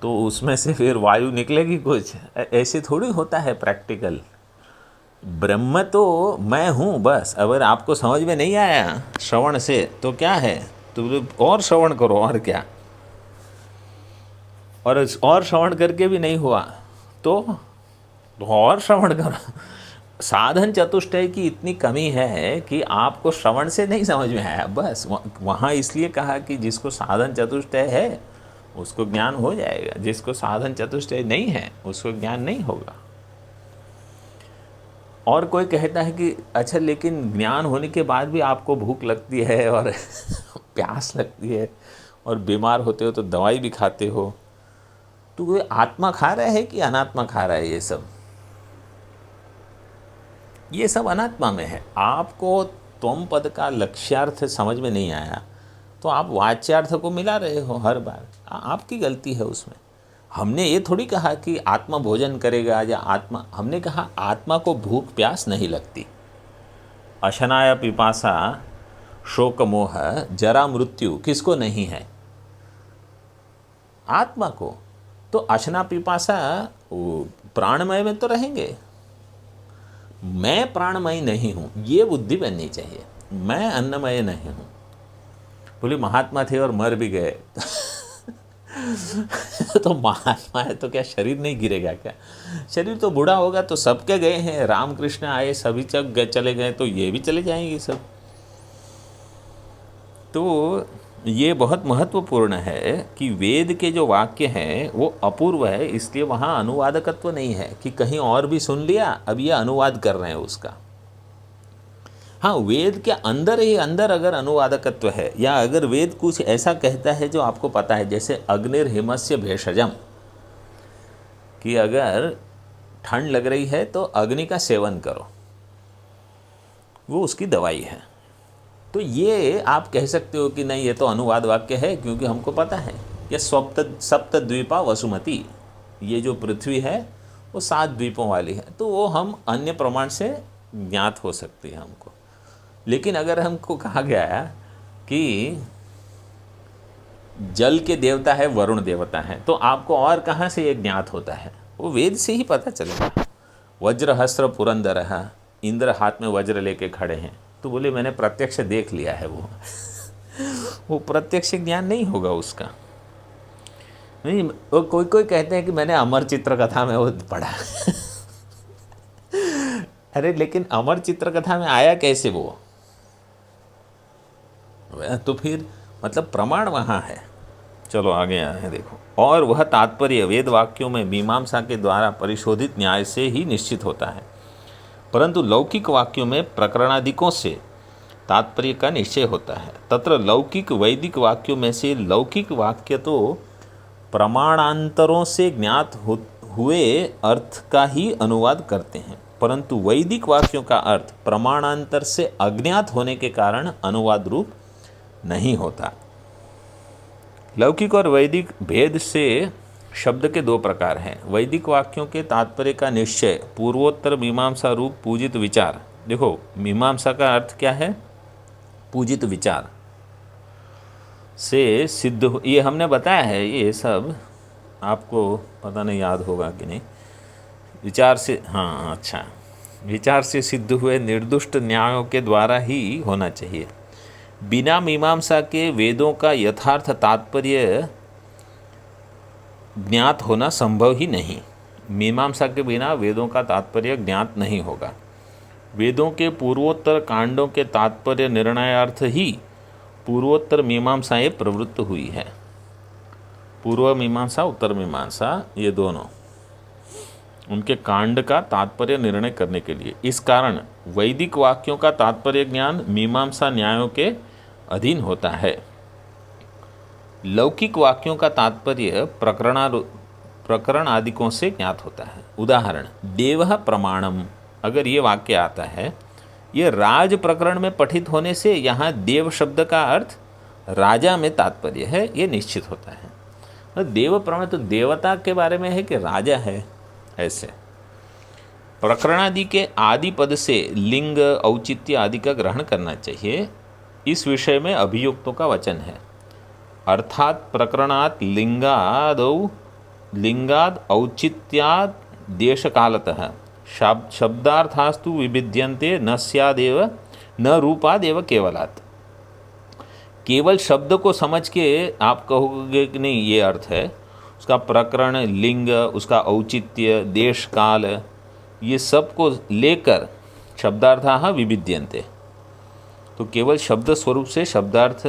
तो उसमें से फिर वायु निकलेगी कुछ, ऐसे थोड़ी होता है प्रैक्टिकल। ब्रह्म तो मैं हूँ बस। अगर आपको समझ में नहीं आया श्रवण से तो क्या है, तो और श्रवण करो, और क्या। और श्रवण करके भी नहीं हुआ तो और श्रवण करो। साधन चतुष्टय की इतनी कमी है कि आपको श्रवण से नहीं समझ में आया, बस वहाँ इसलिए कहा कि जिसको साधन चतुष्टय है उसको ज्ञान हो जाएगा, जिसको साधन चतुष्टय नहीं है उसको ज्ञान नहीं होगा। और कोई कहता है कि अच्छा लेकिन ज्ञान होने के बाद भी आपको भूख लगती है और प्यास लगती है और बीमार होते हो तो दवाई भी खाते हो, तो वो आत्मा खा रहा है कि अनात्मा खा रहा है? ये सब अनात्मा में है। आपको त्वम पद का लक्ष्यार्थ समझ में नहीं आया तो आप वाच्यार्थ को मिला रहे हो हर बार, आपकी गलती है उसमें। हमने ये थोड़ी कहा कि आत्मा भोजन करेगा या आत्मा, हमने कहा आत्मा को भूख प्यास नहीं लगती। अशनाया पिपासा शोक मोह जरा मृत्यु किसको नहीं है? आत्मा को। तो अशना पिपासा प्राणमय में तो रहेंगे। मैं प्राणमय नहीं हूँ, ये बुद्धि बननी चाहिए। मैं अन्नमय नहीं हूँ। बोले महात्मा थे और मर भी गए तो महात्मा है तो क्या शरीर नहीं गिरेगा क्या? शरीर तो बूढ़ा होगा तो सबके गए हैं। रामकृष्ण आए, सभी चले गए, तो ये भी चले जाएंगे सब। तो ये बहुत महत्वपूर्ण है कि वेद के जो वाक्य हैं वो अपूर्व है, इसलिए वहाँ अनुवादकत्व नहीं है कि कहीं और भी सुन लिया अब ये अनुवाद कर रहे हैं उसका। हाँ, वेद के अंदर ही अंदर अगर अनुवादकत्व है, या अगर वेद कुछ ऐसा कहता है जो आपको पता है, जैसे अग्निर्हिमस्य भेषजम, कि अगर ठंड लग रही है तो अग्नि का सेवन करो, वो उसकी दवाई है। तो ये आप कह सकते हो कि नहीं ये तो अनुवाद वाक्य है, क्योंकि हमको पता है कि सप्त द्वीपा वसुमती, ये जो पृथ्वी है वो 7 द्वीपों वाली है, तो वो हम अन्य प्रमाण से ज्ञात हो सकती है हमको। लेकिन अगर हमको कहा गया कि जल के देवता है वरुण देवता है, तो आपको और कहाँ से ये ज्ञात होता है? वो वेद से ही पता चलेगा। वज्रहस्त्र पुरंदर, इंद्र हाथ में वज्र लेके खड़े हैं, तो बोले मैंने प्रत्यक्ष देख लिया है। वो प्रत्यक्ष ज्ञान नहीं होगा उसका। नहीं, वो कोई कहते हैं कि मैंने अमर चित्र कथा में वो पढ़ा अरे लेकिन अमर चित्र कथा में आया कैसे वो? तो फिर मतलब प्रमाण वहाँ है। चलो आगे आए देखो। और वह तात्पर्य वेद वाक्यों में मीमांसा के द्वारा परिशोधित न्याय से ही निश्चित होता है, परंतु लौकिक वाक्यों में प्रकरणादिकों से तात्पर्य का निश्चय होता है। तत्र लौकिक वैदिक वाक्यों में से लौकिक वाक्य तो प्रमाणांतरों से ज्ञात हुए अर्थ का ही अनुवाद करते हैं, परंतु वैदिक वाक्यों का अर्थ प्रमाणांतर से अज्ञात होने के कारण अनुवाद रूप नहीं होता। लौकिक और वैदिक भेद से शब्द के 2 प्रकार हैं। वैदिक वाक्यों के तात्पर्य का निश्चय पूर्वोत्तर मीमांसा रूप पूजित विचार। देखो, मीमांसा का अर्थ क्या है? पूजित विचार से सिद्ध। ये हमने बताया है, ये सब आपको पता नहीं याद होगा कि नहीं। विचार से, हाँ अच्छा, विचार से सिद्ध हुए निर्दुष्ट न्यायों के द्वारा ही होना चाहिए। बिना मीमांसा के वेदों का यथार्थ तात्पर्य ज्ञात होना संभव ही नहीं। मीमांसा के बिना वेदों का तात्पर्य ज्ञात नहीं होगा। वेदों के पूर्वोत्तर कांडों के तात्पर्य निर्णयार्थ ही पूर्वोत्तर मीमांसाएं प्रवृत्त हुई है। पूर्व मीमांसा, उत्तर मीमांसा, ये दोनों उनके कांड का तात्पर्य निर्णय करने के लिए। इस कारण वैदिक वाक्यों का तात्पर्य ज्ञान मीमांसा न्यायों के अधीन होता है। लौकिक वाक्यों का तात्पर्य प्रकरण आदिकों से ज्ञात होता है। उदाहरण, देवः प्रमाणम, अगर ये वाक्य आता है, ये राज प्रकरण में पठित होने से यहाँ देव शब्द का अर्थ राजा में तात्पर्य है, ये निश्चित होता है। देव प्रमाण तो देवता के बारे में है कि राजा है, ऐसे। प्रकरणादि के आदि पद से लिंग, औचित्य आदि का ग्रहण करना चाहिए। इस विषय में अभियुक्तों का वचन है, अर्थात प्रकरणात् लिंगाद औचित्याद देशकालतः शब्दार्थास्तु विभिद्यन्ते न स्यादेव न रूपादेव केवलात्। केवल शब्द को समझ के आप कहोगे कि नहीं ये अर्थ है, उसका प्रकरण, लिंग, उसका औचित्य, देश काल, ये सब को लेकर शब्दार्थाः विभिद्यन्ते, तो केवल शब्द स्वरूप से शब्दार्थ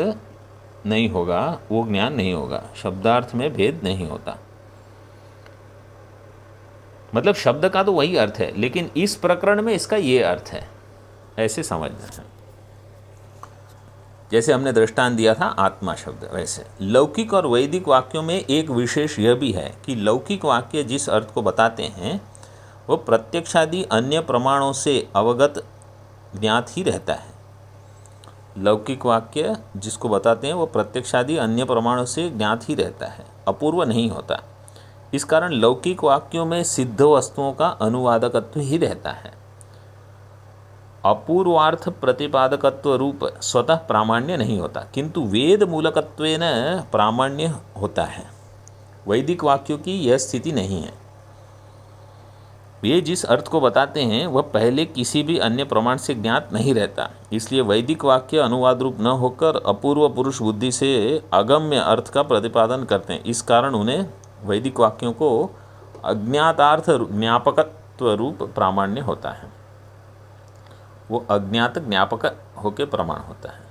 नहीं होगा, वो ज्ञान नहीं होगा। शब्दार्थ में भेद नहीं होता, मतलब शब्द का तो वही अर्थ है, लेकिन इस प्रकरण में इसका ये अर्थ है, ऐसे समझना है। जैसे हमने दृष्टांत दिया था आत्मा शब्द, वैसे लौकिक और वैदिक वाक्यों में एक विशेष यह भी है कि लौकिक वाक्य जिस अर्थ को बताते हैं वो प्रत्यक्षादि अन्य प्रमाणों से अवगत ज्ञात ही रहता है। लौकिक वाक्य जिसको बताते हैं वो प्रत्यक्षादि अन्य प्रमाणों से ज्ञात ही रहता है, अपूर्व नहीं होता। इस कारण लौकिक वाक्यों में सिद्ध वस्तुओं का अनुवादकत्व ही रहता है। अपूर्वार्थ प्रतिपादकत्व रूप स्वतः प्रामाण्य नहीं होता, किंतु वेद मूलकत्वेन प्रामाण्य होता है। वैदिक वाक्यों की यह स्थिति नहीं है। वे जिस अर्थ को बताते हैं वह पहले किसी भी अन्य प्रमाण से ज्ञात नहीं रहता, इसलिए वैदिक वाक्य अनुवाद रूप न होकर अपूर्व पुरुष बुद्धि से अगम्य अर्थ का प्रतिपादन करते हैं। इस कारण उन्हें वैदिक वाक्यों को अज्ञातार्थ ज्ञापकत्व रूप प्रामाण्य होता है। वो अज्ञात ज्ञापक होकर प्रमाण होता है।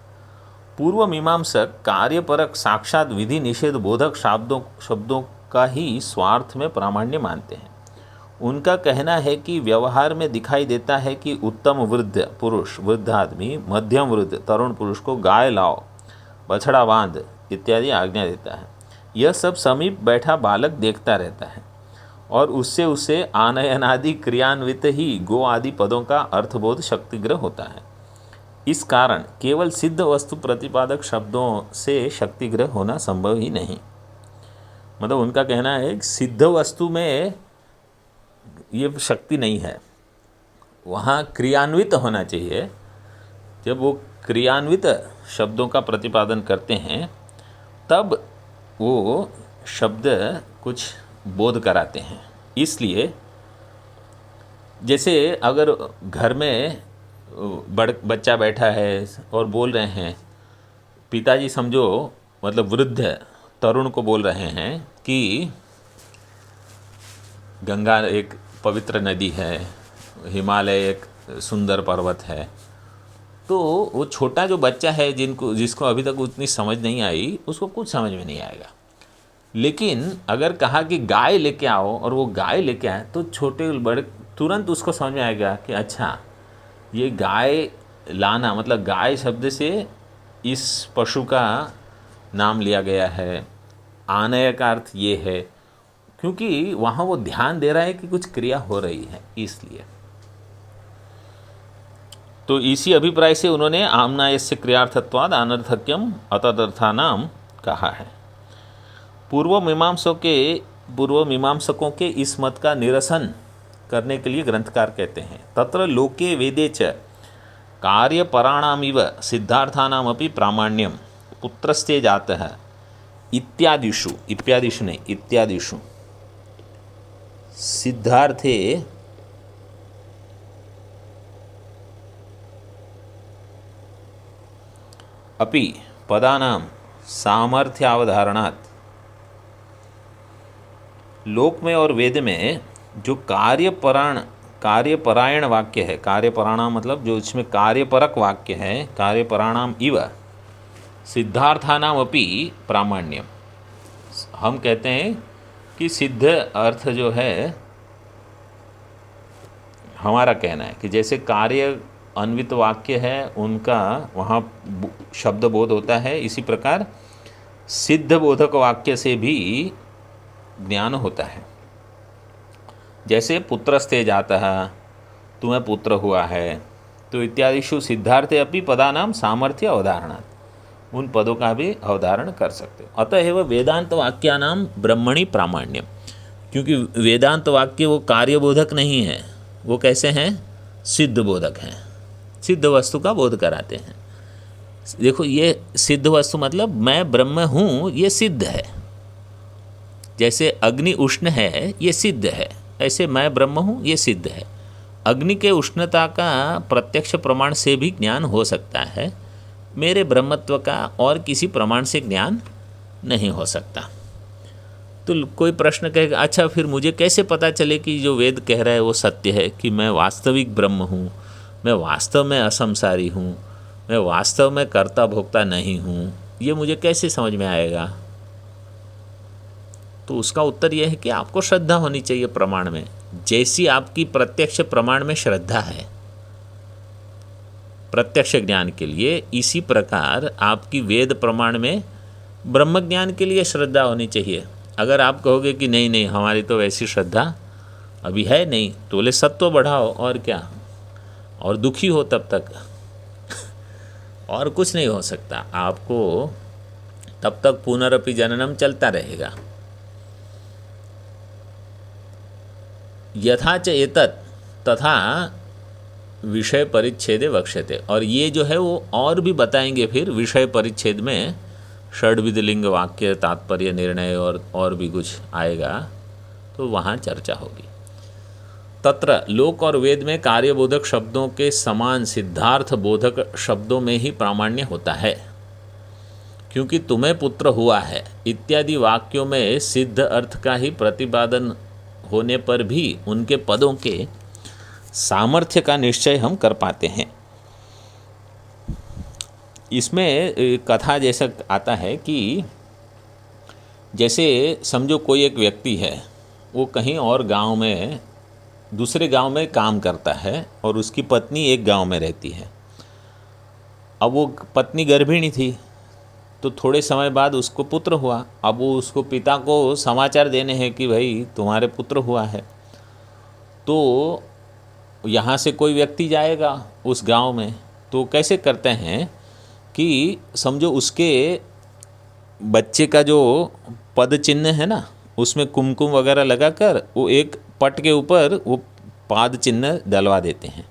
पूर्व मीमांसक कार्यपरक साक्षात विधि निषेध बोधक शब्दों का ही स्वार्थ में प्रामाण्य मानते हैं। उनका कहना है कि व्यवहार में दिखाई देता है कि उत्तम वृद्ध पुरुष, वृद्ध आदमी, मध्यम वृद्ध तरुण पुरुष को गाय लाओ, बछड़ा बांध इत्यादि आज्ञा देता है। यह सब समीप बैठा बालक देखता रहता है और उससे उसे आनयनादि क्रियान्वित ही गो आदि पदों का अर्थबोध शक्तिग्रह होता है। इस कारण केवल सिद्ध वस्तु प्रतिपादक शब्दों से शक्तिग्रह होना संभव ही नहीं। मतलब उनका कहना है कि सिद्ध वस्तु में ये शक्ति नहीं है, वहाँ क्रियान्वित होना चाहिए। जब वो क्रियान्वित शब्दों का प्रतिपादन करते हैं तब वो शब्द कुछ बोध कराते हैं। इसलिए जैसे अगर घर में बच्चा बैठा है और बोल रहे हैं, पिताजी समझो मतलब वृद्ध तरुण को बोल रहे हैं कि गंगा एक पवित्र नदी है, हिमालय एक सुंदर पर्वत है, तो वो छोटा जो बच्चा है जिसको अभी तक उतनी समझ नहीं आई, उसको कुछ समझ में नहीं आएगा। लेकिन अगर कहा कि गाय लेके आओ और वो गाय लेके आए तो छोटे बड़े तुरंत उसको समझ में आएगा कि अच्छा ये गाय लाना मतलब गाय शब्द से इस पशु का नाम लिया गया है, आनय का अर्थ ये है, क्योंकि वहाँ वो ध्यान दे रहा है कि कुछ क्रिया हो रही है। इसलिए तो इसी अभिप्राय से उन्होंने आमनायस्य क्रियार्थत्वाद अनर्थक्यम अतदर्थानाम कहा है। पूर्व मीमांसकों के इस मत का निरसन करने के लिए ग्रंथकार कहते हैं, तत्र लोके वेदे च कार्यपराणामिव सिद्धार्थानामपि प्रामाण्यम पुत्रस्ते जातः इत्यादिषु नहीं इत्यादिषु सिद्धार्थे अपि पदानां सामर्थ्यावधारणात् लोक में और वेद में जो कार्यपरायण वाक्य है, कार्यपराणाम मतलब जो इसमें कार्यपरक वाक्य है, कार्यपराणाम इव सिद्धार्थानाम अपि प्रामाण्यम। हम कहते हैं कि सिद्ध अर्थ जो है, हमारा कहना है कि जैसे कार्य अन्वित वाक्य है उनका वहाँ शब्द बोध होता है, इसी प्रकार सिद्ध बोधक वाक्य से भी ज्ञान होता है। जैसे पुत्रस्ते जाता है, तुम्हें पुत्र हुआ है, तो इत्यादिषु सिद्धार्थे अपि पदानाम सामर्थ्य अवधारणात्, उन पदों का भी अवधारण कर सकते हो। अतएव वेदांत वाक्यानाम ब्रह्मणि प्रामाण्यम, क्योंकि वेदांत वाक्य वो कार्यबोधक नहीं है, वो कैसे हैं? सिद्ध बोधक हैं, सिद्ध वस्तु का बोध कराते हैं। देखो ये सिद्ध वस्तु मतलब मैं ब्रह्म हूँ, ये सिद्ध है। जैसे अग्नि उष्ण है, ये सिद्ध है, ऐसे मैं ब्रह्म हूँ, ये सिद्ध है। अग्नि के उष्णता का प्रत्यक्ष प्रमाण से भी ज्ञान हो सकता है, मेरे ब्रह्मत्व का और किसी प्रमाण से ज्ञान नहीं हो सकता। तो कोई प्रश्न कहेगा, अच्छा फिर मुझे कैसे पता चले कि जो वेद कह रहा है वो सत्य है, कि मैं वास्तविक ब्रह्म हूँ, मैं वास्तव में असंसारी हूँ, मैं वास्तव में कर्ता भोक्ता नहीं हूँ, ये मुझे कैसे समझ में आएगा? तो उसका उत्तर यह है कि आपको श्रद्धा होनी चाहिए प्रमाण में। जैसी आपकी प्रत्यक्ष प्रमाण में श्रद्धा है प्रत्यक्ष ज्ञान के लिए, इसी प्रकार आपकी वेद प्रमाण में ब्रह्म ज्ञान के लिए श्रद्धा होनी चाहिए। अगर आप कहोगे कि नहीं नहीं हमारी तो वैसी श्रद्धा अभी है नहीं, तो बोले सत्व बढ़ाओ और क्या, और दुखी हो तब तक और कुछ नहीं हो सकता। आपको तब तक पुनरपि जननम चलता रहेगा। यथा च एतत् तथा विषय परिच्छेदे वक्ष्यते। और ये जो है वो और भी बताएंगे फिर विषय परिच्छेद में, षड्विध लिंग वाक्य तात्पर्य निर्णय और भी कुछ आएगा, तो वहाँ चर्चा होगी। तत्र लोक और वेद में कार्यबोधक शब्दों के समान सिद्धार्थ बोधक शब्दों में ही प्रामाण्य होता है, क्योंकि तुम्हें पुत्र हुआ है इत्यादि वाक्यों में सिद्ध अर्थ का ही प्रतिपादन होने पर भी उनके पदों के सामर्थ्य का निश्चय हम कर पाते हैं। इसमें कथा जैसा आता है कि जैसे समझो कोई एक व्यक्ति है, वो कहीं और गांव में, दूसरे गांव में काम करता है और उसकी पत्नी एक गांव में रहती है। अब वो पत्नी गर्भिणी थी, तो थोड़े समय बाद उसको पुत्र हुआ। अब वो उसको पिता को समाचार देने हैं कि भाई तुम्हारे पुत्र हुआ है। तो यहाँ से कोई व्यक्ति जाएगा उस गांव में, तो कैसे करते हैं कि समझो उसके बच्चे का जो पद चिन्ह है ना, उसमें कुमकुम वगैरह लगाकर वो एक पट के ऊपर वो पाद चिन्ह डलवा देते हैं।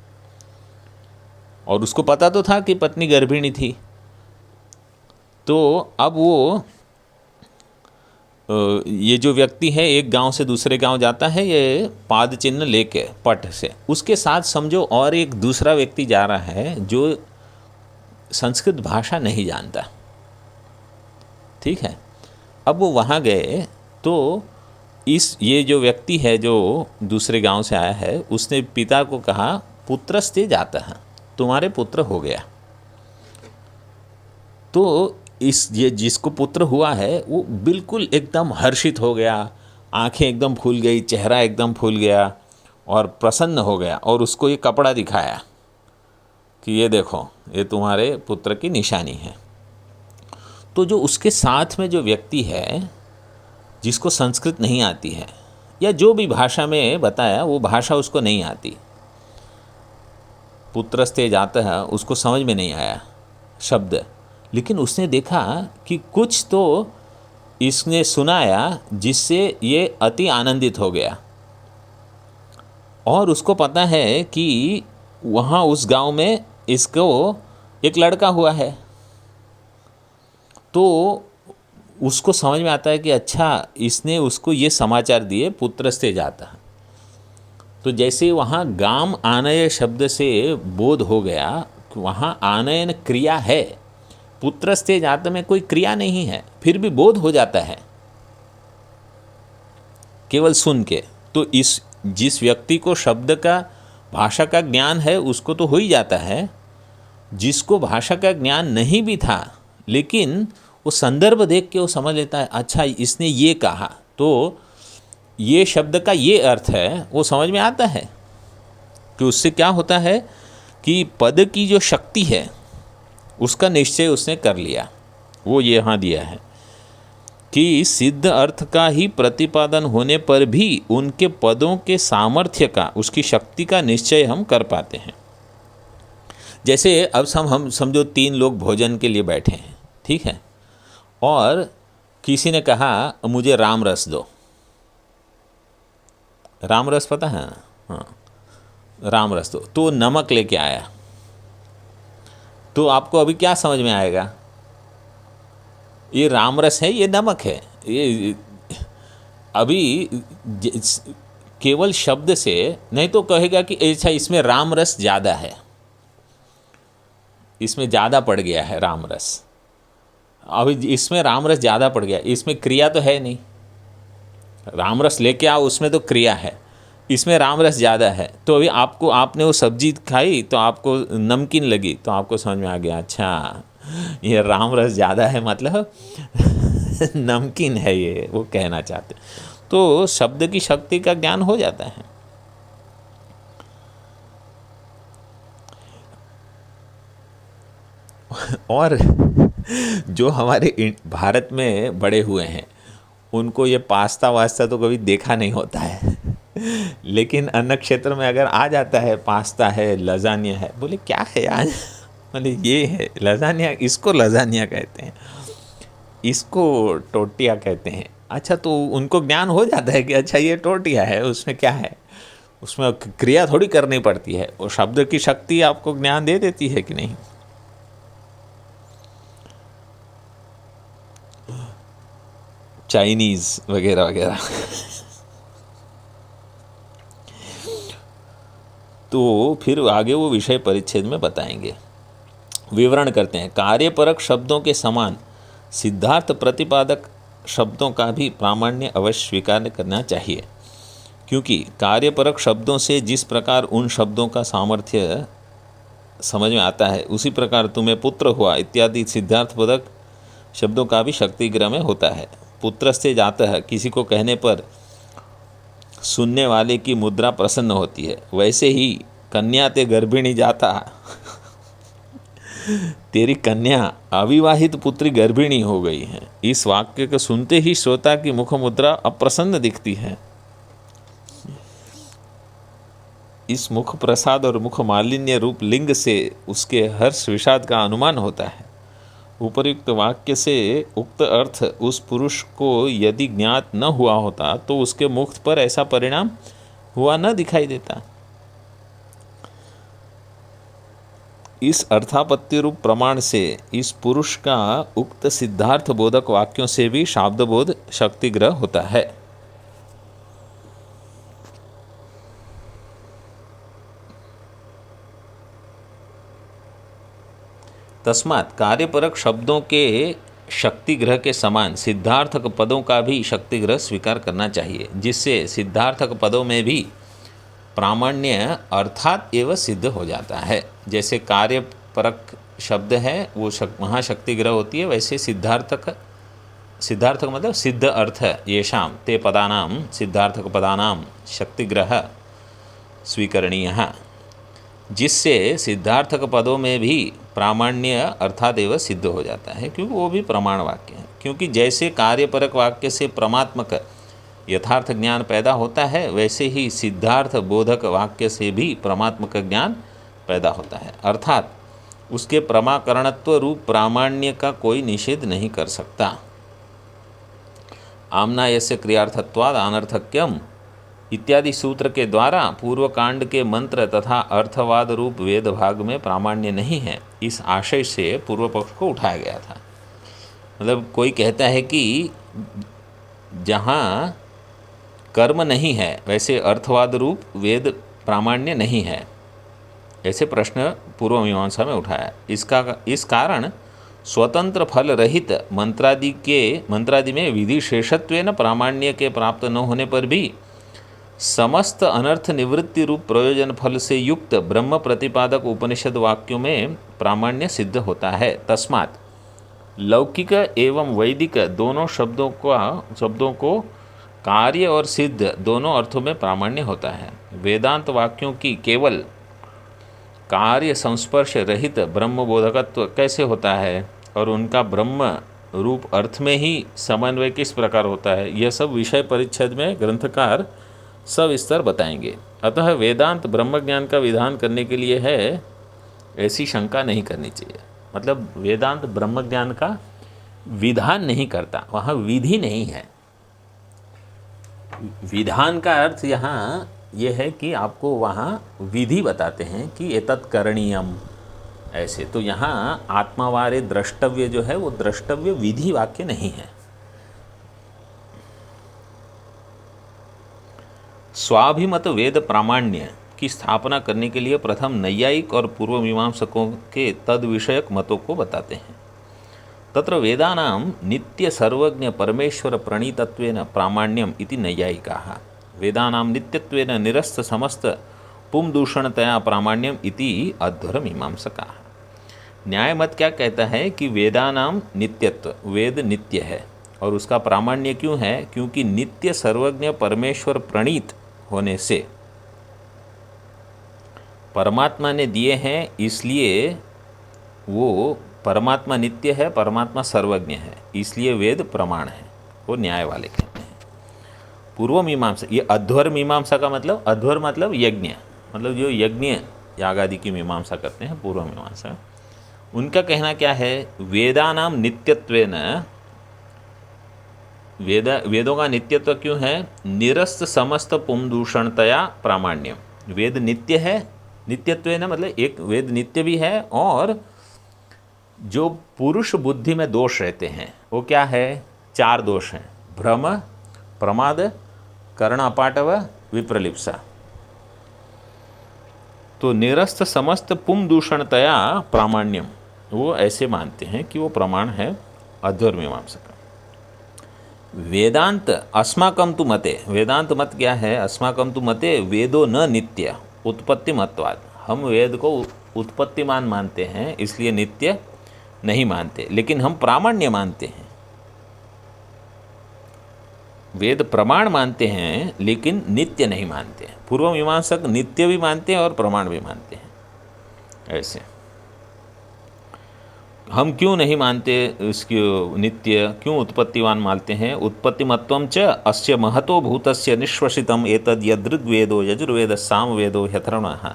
और उसको पता तो था कि पत्नी गर्भिणी थी, तो अब वो ये जो व्यक्ति है एक गांव से दूसरे गांव जाता है ये पाद चिन्ह लेके पट से, उसके साथ समझो और एक दूसरा व्यक्ति जा रहा है जो संस्कृत भाषा नहीं जानता, ठीक है। अब वो वहाँ गए तो ये जो व्यक्ति है जो दूसरे गांव से आया है, उसने पिता को कहा पुत्रस्ते जाता है, तुम्हारे पुत्र हो गया। तो ये जिसको पुत्र हुआ है वो बिल्कुल एकदम हर्षित हो गया, आंखें एकदम फूल गई, चेहरा एकदम फूल गया और प्रसन्न हो गया, और उसको ये कपड़ा दिखाया कि ये देखो ये तुम्हारे पुत्र की निशानी है। तो जो उसके साथ में जो व्यक्ति है जिसको संस्कृत नहीं आती है या जो भी भाषा में बताया वो भाषा उसको नहीं आती, पुत्रस्ते जाता है उसको समझ में नहीं आया शब्द, लेकिन उसने देखा कि कुछ तो इसने सुनाया जिससे ये अति आनंदित हो गया। और उसको पता है कि वहाँ उस गांव में इसको एक लड़का हुआ है, तो उसको समझ में आता है कि अच्छा इसने उसको ये समाचार दिए पुत्रस्ते जाता। तो जैसे वहाँ गाम आनय शब्द से बोध हो गया कि वहाँ आनयन क्रिया है, पुत्रस्ते जात में कोई क्रिया नहीं है, फिर भी बोध हो जाता है केवल सुन के। तो जिस व्यक्ति को शब्द का भाषा का ज्ञान है उसको तो हो ही जाता है, जिसको भाषा का ज्ञान नहीं भी था लेकिन वो संदर्भ देख के वो समझ लेता है, अच्छा इसने ये कहा तो ये शब्द का ये अर्थ है, वो समझ में आता है। कि उससे क्या होता है कि पद की जो शक्ति है उसका निश्चय उसने कर लिया। वो ये यहाँ दिया है कि सिद्ध अर्थ का ही प्रतिपादन होने पर भी उनके पदों के सामर्थ्य का, उसकी शक्ति का निश्चय हम कर पाते हैं। जैसे अब हम समझो 3 लोग भोजन के लिए बैठे हैं, ठीक है, और किसी ने कहा मुझे राम रस दो। राम रस पता है? हाँ, राम रस दो। तो नमक लेके आया, तो आपको अभी क्या समझ में आएगा? ये राम रस है, ये नमक है। ये अभी केवल शब्द से नहीं तो कहेगा कि अच्छा इसमें राम रस ज़्यादा है, इसमें ज़्यादा पड़ गया है राम रस। अभी इसमें राम रस ज़्यादा पड़ गया, इसमें क्रिया तो है नहीं। राम रस लेके आओ, उसमें तो क्रिया है, इसमें राम रस ज़्यादा है। तो अभी आपने वो सब्जी खाई तो आपको नमकीन लगी, तो आपको समझ में आ गया अच्छा ये राम रस ज़्यादा है, मतलब नमकीन है ये, वो कहना चाहते। तो शब्द की शक्ति का ज्ञान हो जाता है। और जो हमारे भारत में बड़े हुए हैं उनको ये पास्ता वास्ता तो कभी देखा नहीं होता है, लेकिन अन्य क्षेत्र में अगर आ जाता है पास्ता है, लजानिया है, बोले क्या है आज, बोले ये है लजानिया, इसको लजानिया कहते हैं, इसको टोटिया कहते हैं। अच्छा, तो उनको ज्ञान हो जाता है कि अच्छा ये टोटिया है, उसमें क्या है। उसमें क्रिया थोड़ी करनी पड़ती है, वो शब्द की शक्ति आपको ज्ञान दे देती है कि नहीं। चाइनीज वगैरह वगैरह। तो फिर आगे वो विषय परिच्छेद में बताएंगे। विवरण करते हैं। कार्यपरक शब्दों के समान सिद्धार्थ प्रतिपादक शब्दों का भी प्रामाण्य अवश्य स्वीकार करना चाहिए, क्योंकि कार्यपरक शब्दों से जिस प्रकार उन शब्दों का सामर्थ्य समझ में आता है, उसी प्रकार तुम्हें पुत्र हुआ इत्यादि सिद्धार्थपदक शब्दों का भी शक्तिग्रह में होता है। पुत्र से जाता है, किसी को कहने पर सुनने वाले की मुद्रा प्रसन्न होती है, वैसे ही कन्या ते गर्भिणी जाता, तेरी कन्या अविवाहित पुत्री गर्भिणी हो गई है। इस वाक्य को सुनते ही श्रोता की मुख मुद्रा अप्रसन्न दिखती है। इस मुख प्रसाद और मुख मालिन्य रूप लिंग से उसके हर्ष विषाद का अनुमान होता है। उपर्युक्त वाक्य से उक्त अर्थ उस पुरुष को यदि ज्ञात न हुआ होता तो उसके मुख पर ऐसा परिणाम हुआ न दिखाई देता। इस अर्थापत्ति रूप प्रमाण से इस पुरुष का उक्त सिद्धार्थ बोधक वाक्यों से भी शाब्दबोध शक्तिग्रह होता है। तस्मात् कार्यपरक शब्दों के शक्तिग्रह के समान सिद्धार्थक पदों का भी शक्तिग्रह स्वीकार करना चाहिए, जिससे सिद्धार्थक पदों में भी प्रामाण्य अर्थात एवं सिद्ध हो जाता है। जैसे कार्यपरक शब्द है वो वहाँ शक्तिग्रह होती है, वैसे सिद्धार्थक मतलब सिद्ध अर्थ येषां ते पदानां सिद्धार्थक पदानां शक्तिग्रह स्वीकरणीय, जिससे सिद्धार्थक पदों में भी प्रामाण्य अर्थात एवं सिद्ध हो जाता है, क्योंकि वो भी प्रमाण वाक्य है। क्योंकि जैसे कार्यपरक वाक्य से परमात्मक यथार्थ ज्ञान पैदा होता है, वैसे ही सिद्धार्थ बोधक वाक्य से भी परमात्मक ज्ञान पैदा होता है, अर्थात उसके प्रमाकरणत्व रूप प्रामाण्य का कोई निषेध नहीं कर सकता। आम्नायस्य क्रियार्थत्वाद अनर्थक्यम इत्यादि सूत्र के द्वारा पूर्व कांड के मंत्र तथा अर्थवाद रूप वेद भाग में प्रामाण्य नहीं है, इस आशय से पूर्व पक्ष को उठाया गया था। मतलब कोई कहता है कि जहाँ कर्म नहीं है वैसे अर्थवाद रूप वेद प्रामाण्य नहीं है, ऐसे प्रश्न पूर्व मीमांसा में उठाया। इस कारण स्वतंत्र फल रहित मंत्रादि में विधि शेषत्वेन प्रामाण्य के प्राप्त न होने पर भी समस्त अनर्थ निवृत्ति रूप प्रयोजन फल से युक्त ब्रह्म प्रतिपादक उपनिषद वाक्यों में प्रामाण्य सिद्ध होता है। तस्मात् लौकिक एवं वैदिक दोनों शब्दों को कार्य और सिद्ध दोनों अर्थों में प्रामाण्य होता है। वेदांत वाक्यों की केवल कार्य संस्पर्श रहित ब्रह्म बोधकत्व कैसे होता है और उनका ब्रह्म रूप अर्थ में ही समन्वय किस प्रकार होता है, यह सब विषय परिच्छेद में ग्रंथकार सविस्तर बताएंगे। अतः वेदांत ब्रह्म ज्ञान का विधान करने के लिए है, ऐसी शंका नहीं करनी चाहिए। मतलब वेदांत ब्रह्म ज्ञान का विधान नहीं करता, वहाँ विधि नहीं है। विधान का अर्थ यहाँ यह है कि आपको वहाँ विधि बताते हैं कि एतत् करणीयम, ऐसे। तो यहाँ आत्मावारे द्रष्टव्य जो है वो द्रष्टव्य विधि वाक्य नहीं है। स्वाभिमत वेद प्रामाण्य की स्थापना करने के लिए प्रथम नैयायिक और पूर्व मीमांसकों के तद विषयक मतों को बताते हैं। तत्र वेदानां नित्य सर्वज्ञ परमेश्वर प्रणीतत्वेन प्रामाण्यम इति नैयायिकाः, वेदानां नित्यत्वेन निरस्त समस्त पुंदूषणतया प्रामाण्यम इति अध्वर मीमांसकाः। न्याय मत क्या कहता है कि वेदानां नित्यत्व, वेद नित्य है और उसका प्रामाण्य क्यों है? क्योंकि नित्य सर्वज्ञ परमेश्वर प्रणीत होने से परमात्मा ने दिए हैं, इसलिए वो परमात्मा नित्य है, परमात्मा सर्वज्ञ है, इसलिए वेद प्रमाण है, वो न्याय वाले कहते हैं। पूर्व मीमांसा, ये अध्वर मीमांसा का मतलब, अध्वर मतलब यज्ञ, मतलब जो यज्ञ याग आदि की मीमांसा करते हैं पूर्व मीमांसा, उनका कहना क्या है? वेदानाम नित्यत्वेन वेदों का नित्यत्व क्यों है? निरस्त समस्त पुंदूषणतया प्रामाण्यम। वेद नित्य है, नित्यत्व है ना, मतलब एक वेद नित्य भी है, और जो पुरुष बुद्धि में दोष रहते हैं वो क्या है? 4 दोष हैं: भ्रम, प्रमाद, कर्ण अपाटव, विप्रलिप्सा। तो निरस्त समस्त पुम दूषणतया प्रामाण्यम, वो ऐसे मानते हैं कि वो प्रमाण है अध्वर्मीमांसा का। वेदांत अस्माकं तु मते, वेदांत मत क्या है? अस्माकं तु मते वेदो न नित्य उत्पत्ति मत्वाद। हम वेद को उत्पत्तिमान मानते हैं, इसलिए नित्य नहीं मानते, लेकिन हम प्रामाण्य मानते हैं। वेद प्रमाण मानते हैं लेकिन नित्य नहीं मानते। पूर्व मीमांसक नित्य भी मानते हैं और प्रमाण भी मानते हैं। ऐसे हम क्यों नहीं मानते इसकी नित्य, क्यों उत्पत्तिवान मानते हैं? उत्पत्तिमत्वं च अस्य महतो भूतस्य निश्वसितम एतद् यदृग्वेदो यजुर्वेद सामवेदो ह्यथर्वणः।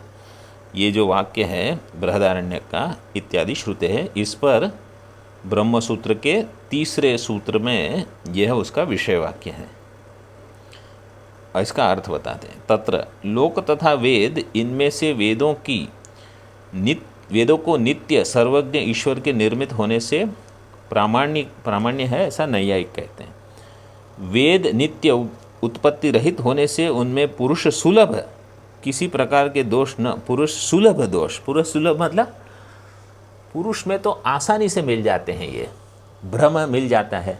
ये जो वाक्य है बृहदारण्यक का इत्यादि श्रुते है, इस पर ब्रह्मसूत्र के 3रे सूत्र में यह उसका विषय वाक्य है। इसका अर्थ बताते हैं। तत्र लोक तथा वेद, इनमें से वेदों को नित्य सर्वज्ञ ईश्वर के निर्मित होने से प्रामाण्य है, ऐसा नैयायिक कहते हैं। वेद नित्य उत्पत्ति रहित होने से उनमें पुरुष सुलभ किसी प्रकार के दोष न, पुरुष सुलभ दोष, पुरुष सुलभ मतलब पुरुष में तो आसानी से मिल जाते हैं, ये भ्रम मिल जाता है,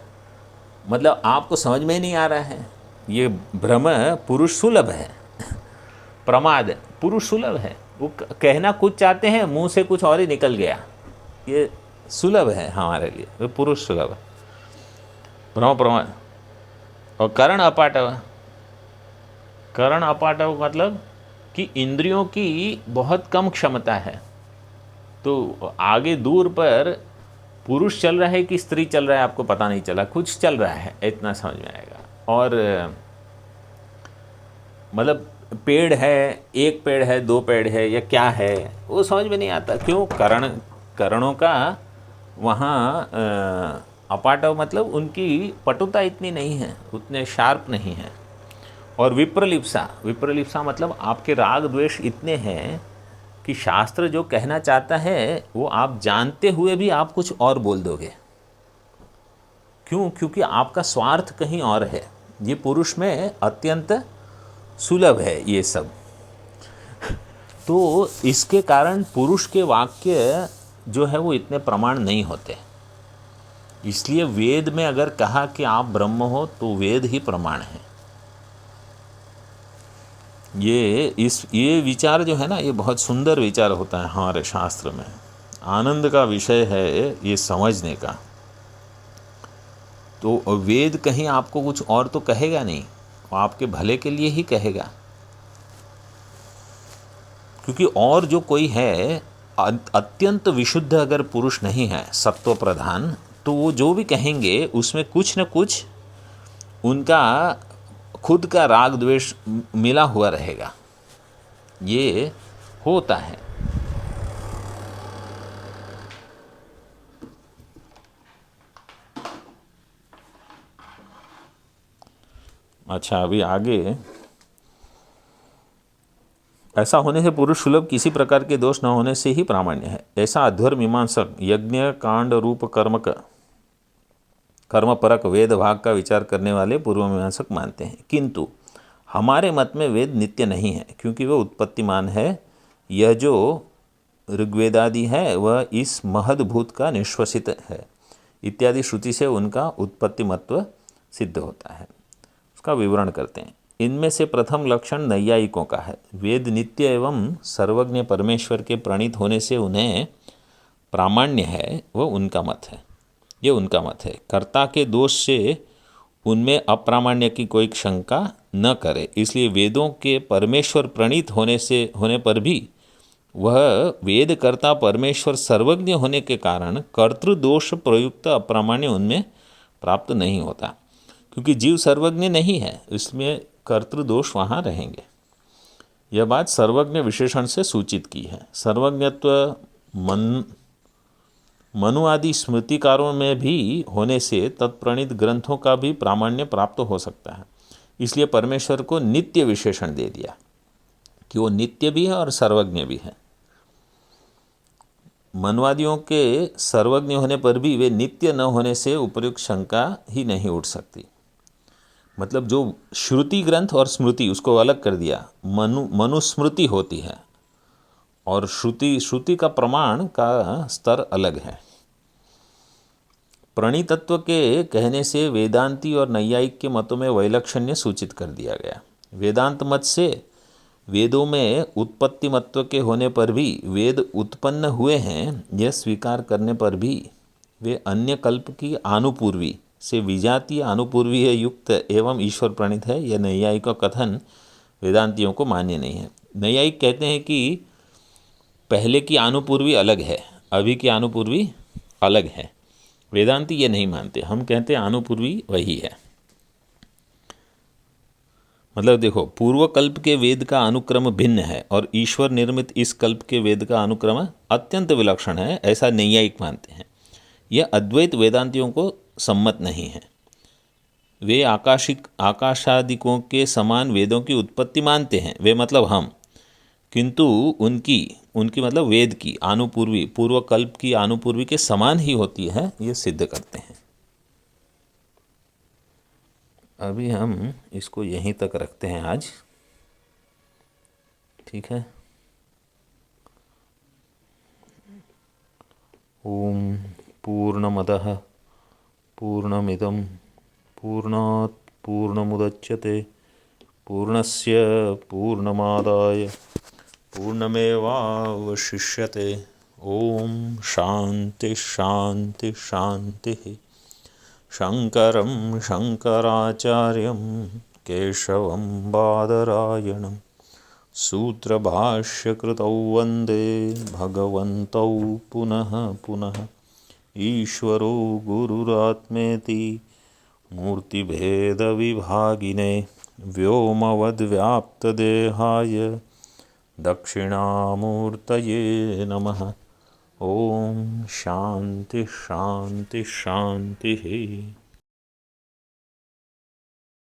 मतलब आपको समझ में ही नहीं आ रहा है, ये भ्रम पुरुष सुलभ है। प्रमाद पुरुष सुलभ है, वो कहना कुछ चाहते हैं, मुंह से कुछ और ही निकल गया, ये सुलभ है हमारे लिए, वो पुरुष सुलभ है। भ्रम प्रमाद। और करण अपाटव, करण अपाटव मतलब कि इंद्रियों की बहुत कम क्षमता है, तो आगे दूर पर पुरुष चल रहा है कि स्त्री चल रहा है आपको पता नहीं चला, कुछ चल रहा है इतना समझ में आएगा। और मतलब पेड़ है, एक पेड़ है, 2 पेड़ है, या क्या है वो समझ में नहीं आता। क्यों? करणों का वहाँ अपाटव मतलब उनकी पटुता इतनी नहीं है, उतने शार्प नहीं है। और विप्रलिप्सा मतलब आपके राग द्वेष इतने हैं कि शास्त्र जो कहना चाहता है वो आप जानते हुए भी आप कुछ और बोल दोगे। क्यों? क्योंकि आपका स्वार्थ कहीं और है। ये पुरुष में अत्यंत सुलभ है ये सब। तो इसके कारण पुरुष के वाक्य जो है वो इतने प्रमाण नहीं होते। इसलिए वेद में अगर कहा कि आप ब्रह्म हो तो वेद ही प्रमाण है। ये विचार जो है ना, ये बहुत सुंदर विचार होता है हमारे शास्त्र में। आनंद का विषय है ये समझने का। तो वेद कहीं आपको कुछ और तो कहेगा नहीं, आपके भले के लिए ही कहेगा। क्योंकि और जो कोई है अत्यंत विशुद्ध अगर पुरुष नहीं है, सत्व प्रधान, तो वो जो भी कहेंगे उसमें कुछ न कुछ उनका खुद का राग द्वेष मिला हुआ रहेगा। ये होता है। अच्छा, अभी आगे, ऐसा होने से पुरुष सुलभ किसी प्रकार के दोष न होने से ही प्रामाण्य है, ऐसा अध्वर्म मीमांसक यज्ञ कांड रूप कर्म परक वेद भाग का विचार करने वाले पूर्व मीमांसक मानते हैं। किंतु हमारे मत में वेद नित्य नहीं है, क्योंकि वह उत्पत्तिमान है। यह जो ऋग्वेदादि है वह इस महद्भूत का निश्वसित है इत्यादि श्रुति से उनका उत्पत्ति मत्व सिद्ध होता है। उसका विवरण करते हैं। इनमें से प्रथम लक्षण नैयायिकों का है। वेद नित्य एवं सर्वज्ञ परमेश्वर के प्रणीत होने से उन्हें प्रामाण्य है, वह उनका मत है। ये उनका मत है। कर्ता के दोष से उनमें अप्रामाण्य की कोई शंका न करे, इसलिए वेदों के परमेश्वर प्रणीत होने पर भी वह वेदकर्ता परमेश्वर सर्वज्ञ होने के कारण कर्तृदोष प्रयुक्त अप्रामाण्य उनमें प्राप्त नहीं होता। क्योंकि जीव सर्वज्ञ नहीं है, इसमें कर्तृदोष वहाँ रहेंगे। यह बात सर्वज्ञ विशेषण से सूचित की है। सर्वज्ञत्व मनु आदि स्मृतिकारों में भी होने से तत्प्रणीत ग्रंथों का भी प्रामाण्य प्राप्त हो सकता है। इसलिए परमेश्वर को नित्य विशेषण दे दिया कि वो नित्य भी है और सर्वज्ञ भी है। मनुवादियों के सर्वज्ञ होने पर भी वे नित्य न होने से उपयुक्त शंका ही नहीं उठ सकती। मतलब जो श्रुति ग्रंथ और स्मृति उसको अलग कर दिया, मनुस्मृति होती है और श्रुति का प्रमाण का स्तर अलग है। प्रणीतत्व के कहने से वेदांती और नैयायिक के मतों में वैलक्षण्य सूचित कर दिया गया। वेदांत मत से वेदों में उत्पत्ति मत्व के होने पर भी वेद उत्पन्न हुए हैं यह स्वीकार करने पर भी वे अन्य कल्प की आनुपूर्वी से विजातीय आनुपूर्वीय युक्त एवं ईश्वर प्रणीत है, यह नैयायिक का कथन वेदांतियों को मान्य नहीं है। नैयायिक कहते हैं कि पहले की आनुपूर्वी अलग है, अभी की आनुपूर्वी अलग है। वेदांती ये नहीं मानते, हम कहते हैं आनुपूर्वी वही है। मतलब देखो, पूर्व कल्प के वेद का अनुक्रम भिन्न है और ईश्वर निर्मित इस कल्प के वेद का अनुक्रम अत्यंत विलक्षण है, ऐसा नैयायिक मानते हैं। यह अद्वैत वेदांतियों को सम्मत नहीं है। वे आकाशादिकों के समान वेदों की उत्पत्ति मानते हैं, वे मतलब हम, किंतु उनकी मतलब वेद की आनुपूर्वी पूर्व कल्प की आनुपूर्वी के समान ही होती है, ये सिद्ध करते हैं। अभी हम इसको यहीं तक रखते हैं आज, ठीक है। ओम पूर्णमदः पूर्णमिदं पूर्णात् पूर्णमुदच्यते पूर्णस्य पूर्णमादाय पूर्णमेवावशिष्यते। ओम शांति शांति शांति। शंकरं शंकराचार्यं केशवं बादरायणं सूत्रभाष्यकृतौ वन्दे भगवन्तौ पुनः पुनः। ईश्वरो गुरुरात्मेति मूर्तिभेदविभागिने व्योमवद्व्याप्तदेहाय दक्षिणामूर्तये नमः। ओम शांति शांति शांति।